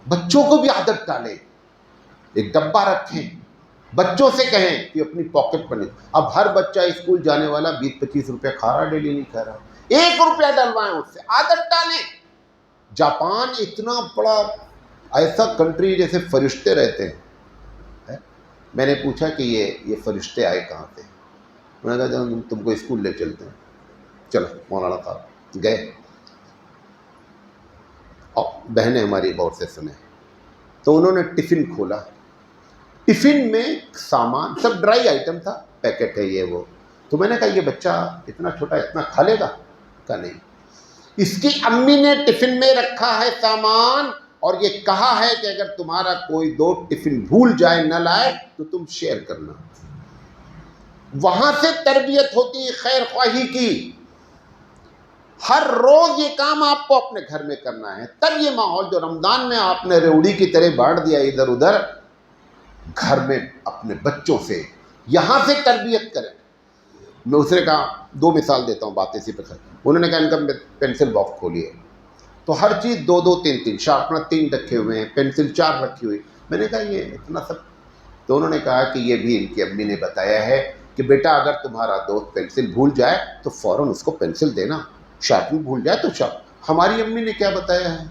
بچوں کو بھی عادت ڈالیں, ایک ڈبہ رکھیں, بچوں سے کہیں کہ اپنی پاکٹ پر. اب ہر بچہ اسکول جانے والا 20-25 روپے کھا رہا, ڈیلی نہیں کھا رہا, 1 روپیہ ڈلوائیں اس سے, عادت ڈالیں. جاپان اتنا بڑا ایسا کنٹری جیسے فرشتے رہتے ہیں. میں نے پوچھا کہ یہ فرشتے آئے کہاں سے, انہوں نے کہا تم کو اسکول لے چلتے ہیں. چلو مولانا صاحب گئے, اور بہنیں ہماری غور سے سنیں. تو انہوں نے ٹفن کھولا, ٹفن میں سامان سب ڈرائی آئٹم تھا, پیکٹ ہے یہ وہ. تو میں نے کہا یہ بچہ اتنا چھوٹا اتنا کھا لے گا؟ کہا نہیں. اس کی امی نے ٹفن میں رکھا ہے سامان, اور یہ کہا ہے کہ اگر تمہارا کوئی دو ٹفن بھول جائے نہ لائے تو تم شیئر کرنا. وہاں سے تربیت ہوتی ہے خیر خواہی کی. ہر روز یہ کام آپ کو اپنے گھر میں کرنا ہے. تب یہ ماحول جو رمضان میں آپ نے ریوڑی کی طرح بانٹ دیا ادھر ادھر, گھر میں اپنے بچوں سے یہاں سے تربیت کریں. میں اس نے کہا 2 مثال دیتا ہوں, بات اسی پہ کر. انہوں نے کہا ان کا پینسل باکس کھولیے, تو ہر چیز 2-2 3-3 شارپنر 3 رکھے ہوئے ہیں, پینسل 4 رکھی ہوئی. میں نے کہا یہ اتنا سب. تو انہوں نے کہا کہ یہ بھی ان کی امی نے بتایا ہے کہ بیٹا اگر تمہارا دوست پینسل بھول جائے تو فوراً اس کو پینسل دینا, شارپنر بھول جائے تو ہماری امی نے کیا بتایا ہے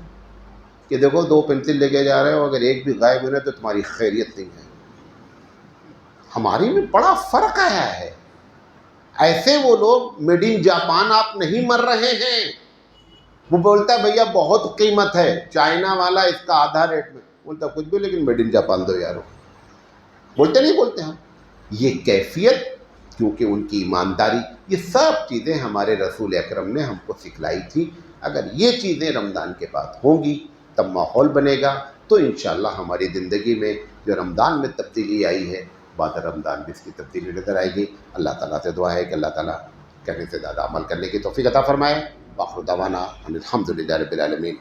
کہ دیکھو 2 پینسل لے کے جا رہے ہو, اگر ایک بھی غائب ہونے تو تمہاری خیریت نہیں ہے. ہماری میں بڑا فرق آیا ہے. ایسے وہ لوگ میڈ ان جاپان آپ نہیں مر رہے ہیں. وہ بولتا ہے بھیا بہت قیمت ہے, چائنا والا اس کا آدھا ریٹ میں. بولتا کچھ بھی لیکن میڈ ان جاپان دو یارو. بولتے نہیں بولتے ہم. یہ کیفیت, کیونکہ ان کی ایمانداری, یہ سب چیزیں ہمارے رسول اکرم نے ہم کو سکھلائی تھی. اگر یہ چیزیں رمضان کے بعد ہوں گی تب ماحول بنے گا, تو انشاءاللہ ہماری زندگی میں جو رمضان میں تبدیلی آئی ہے بعد رمضان بھی اس کی تبدیلی نظر آئے گی. اللہ تعالیٰ سے دعا ہے کہ اللہ تعالیٰ کہنے سے زیادہ عمل کرنے کی توفیق عطا فرمائے. وآخر دعوانا الحمد للہ رب العالمین.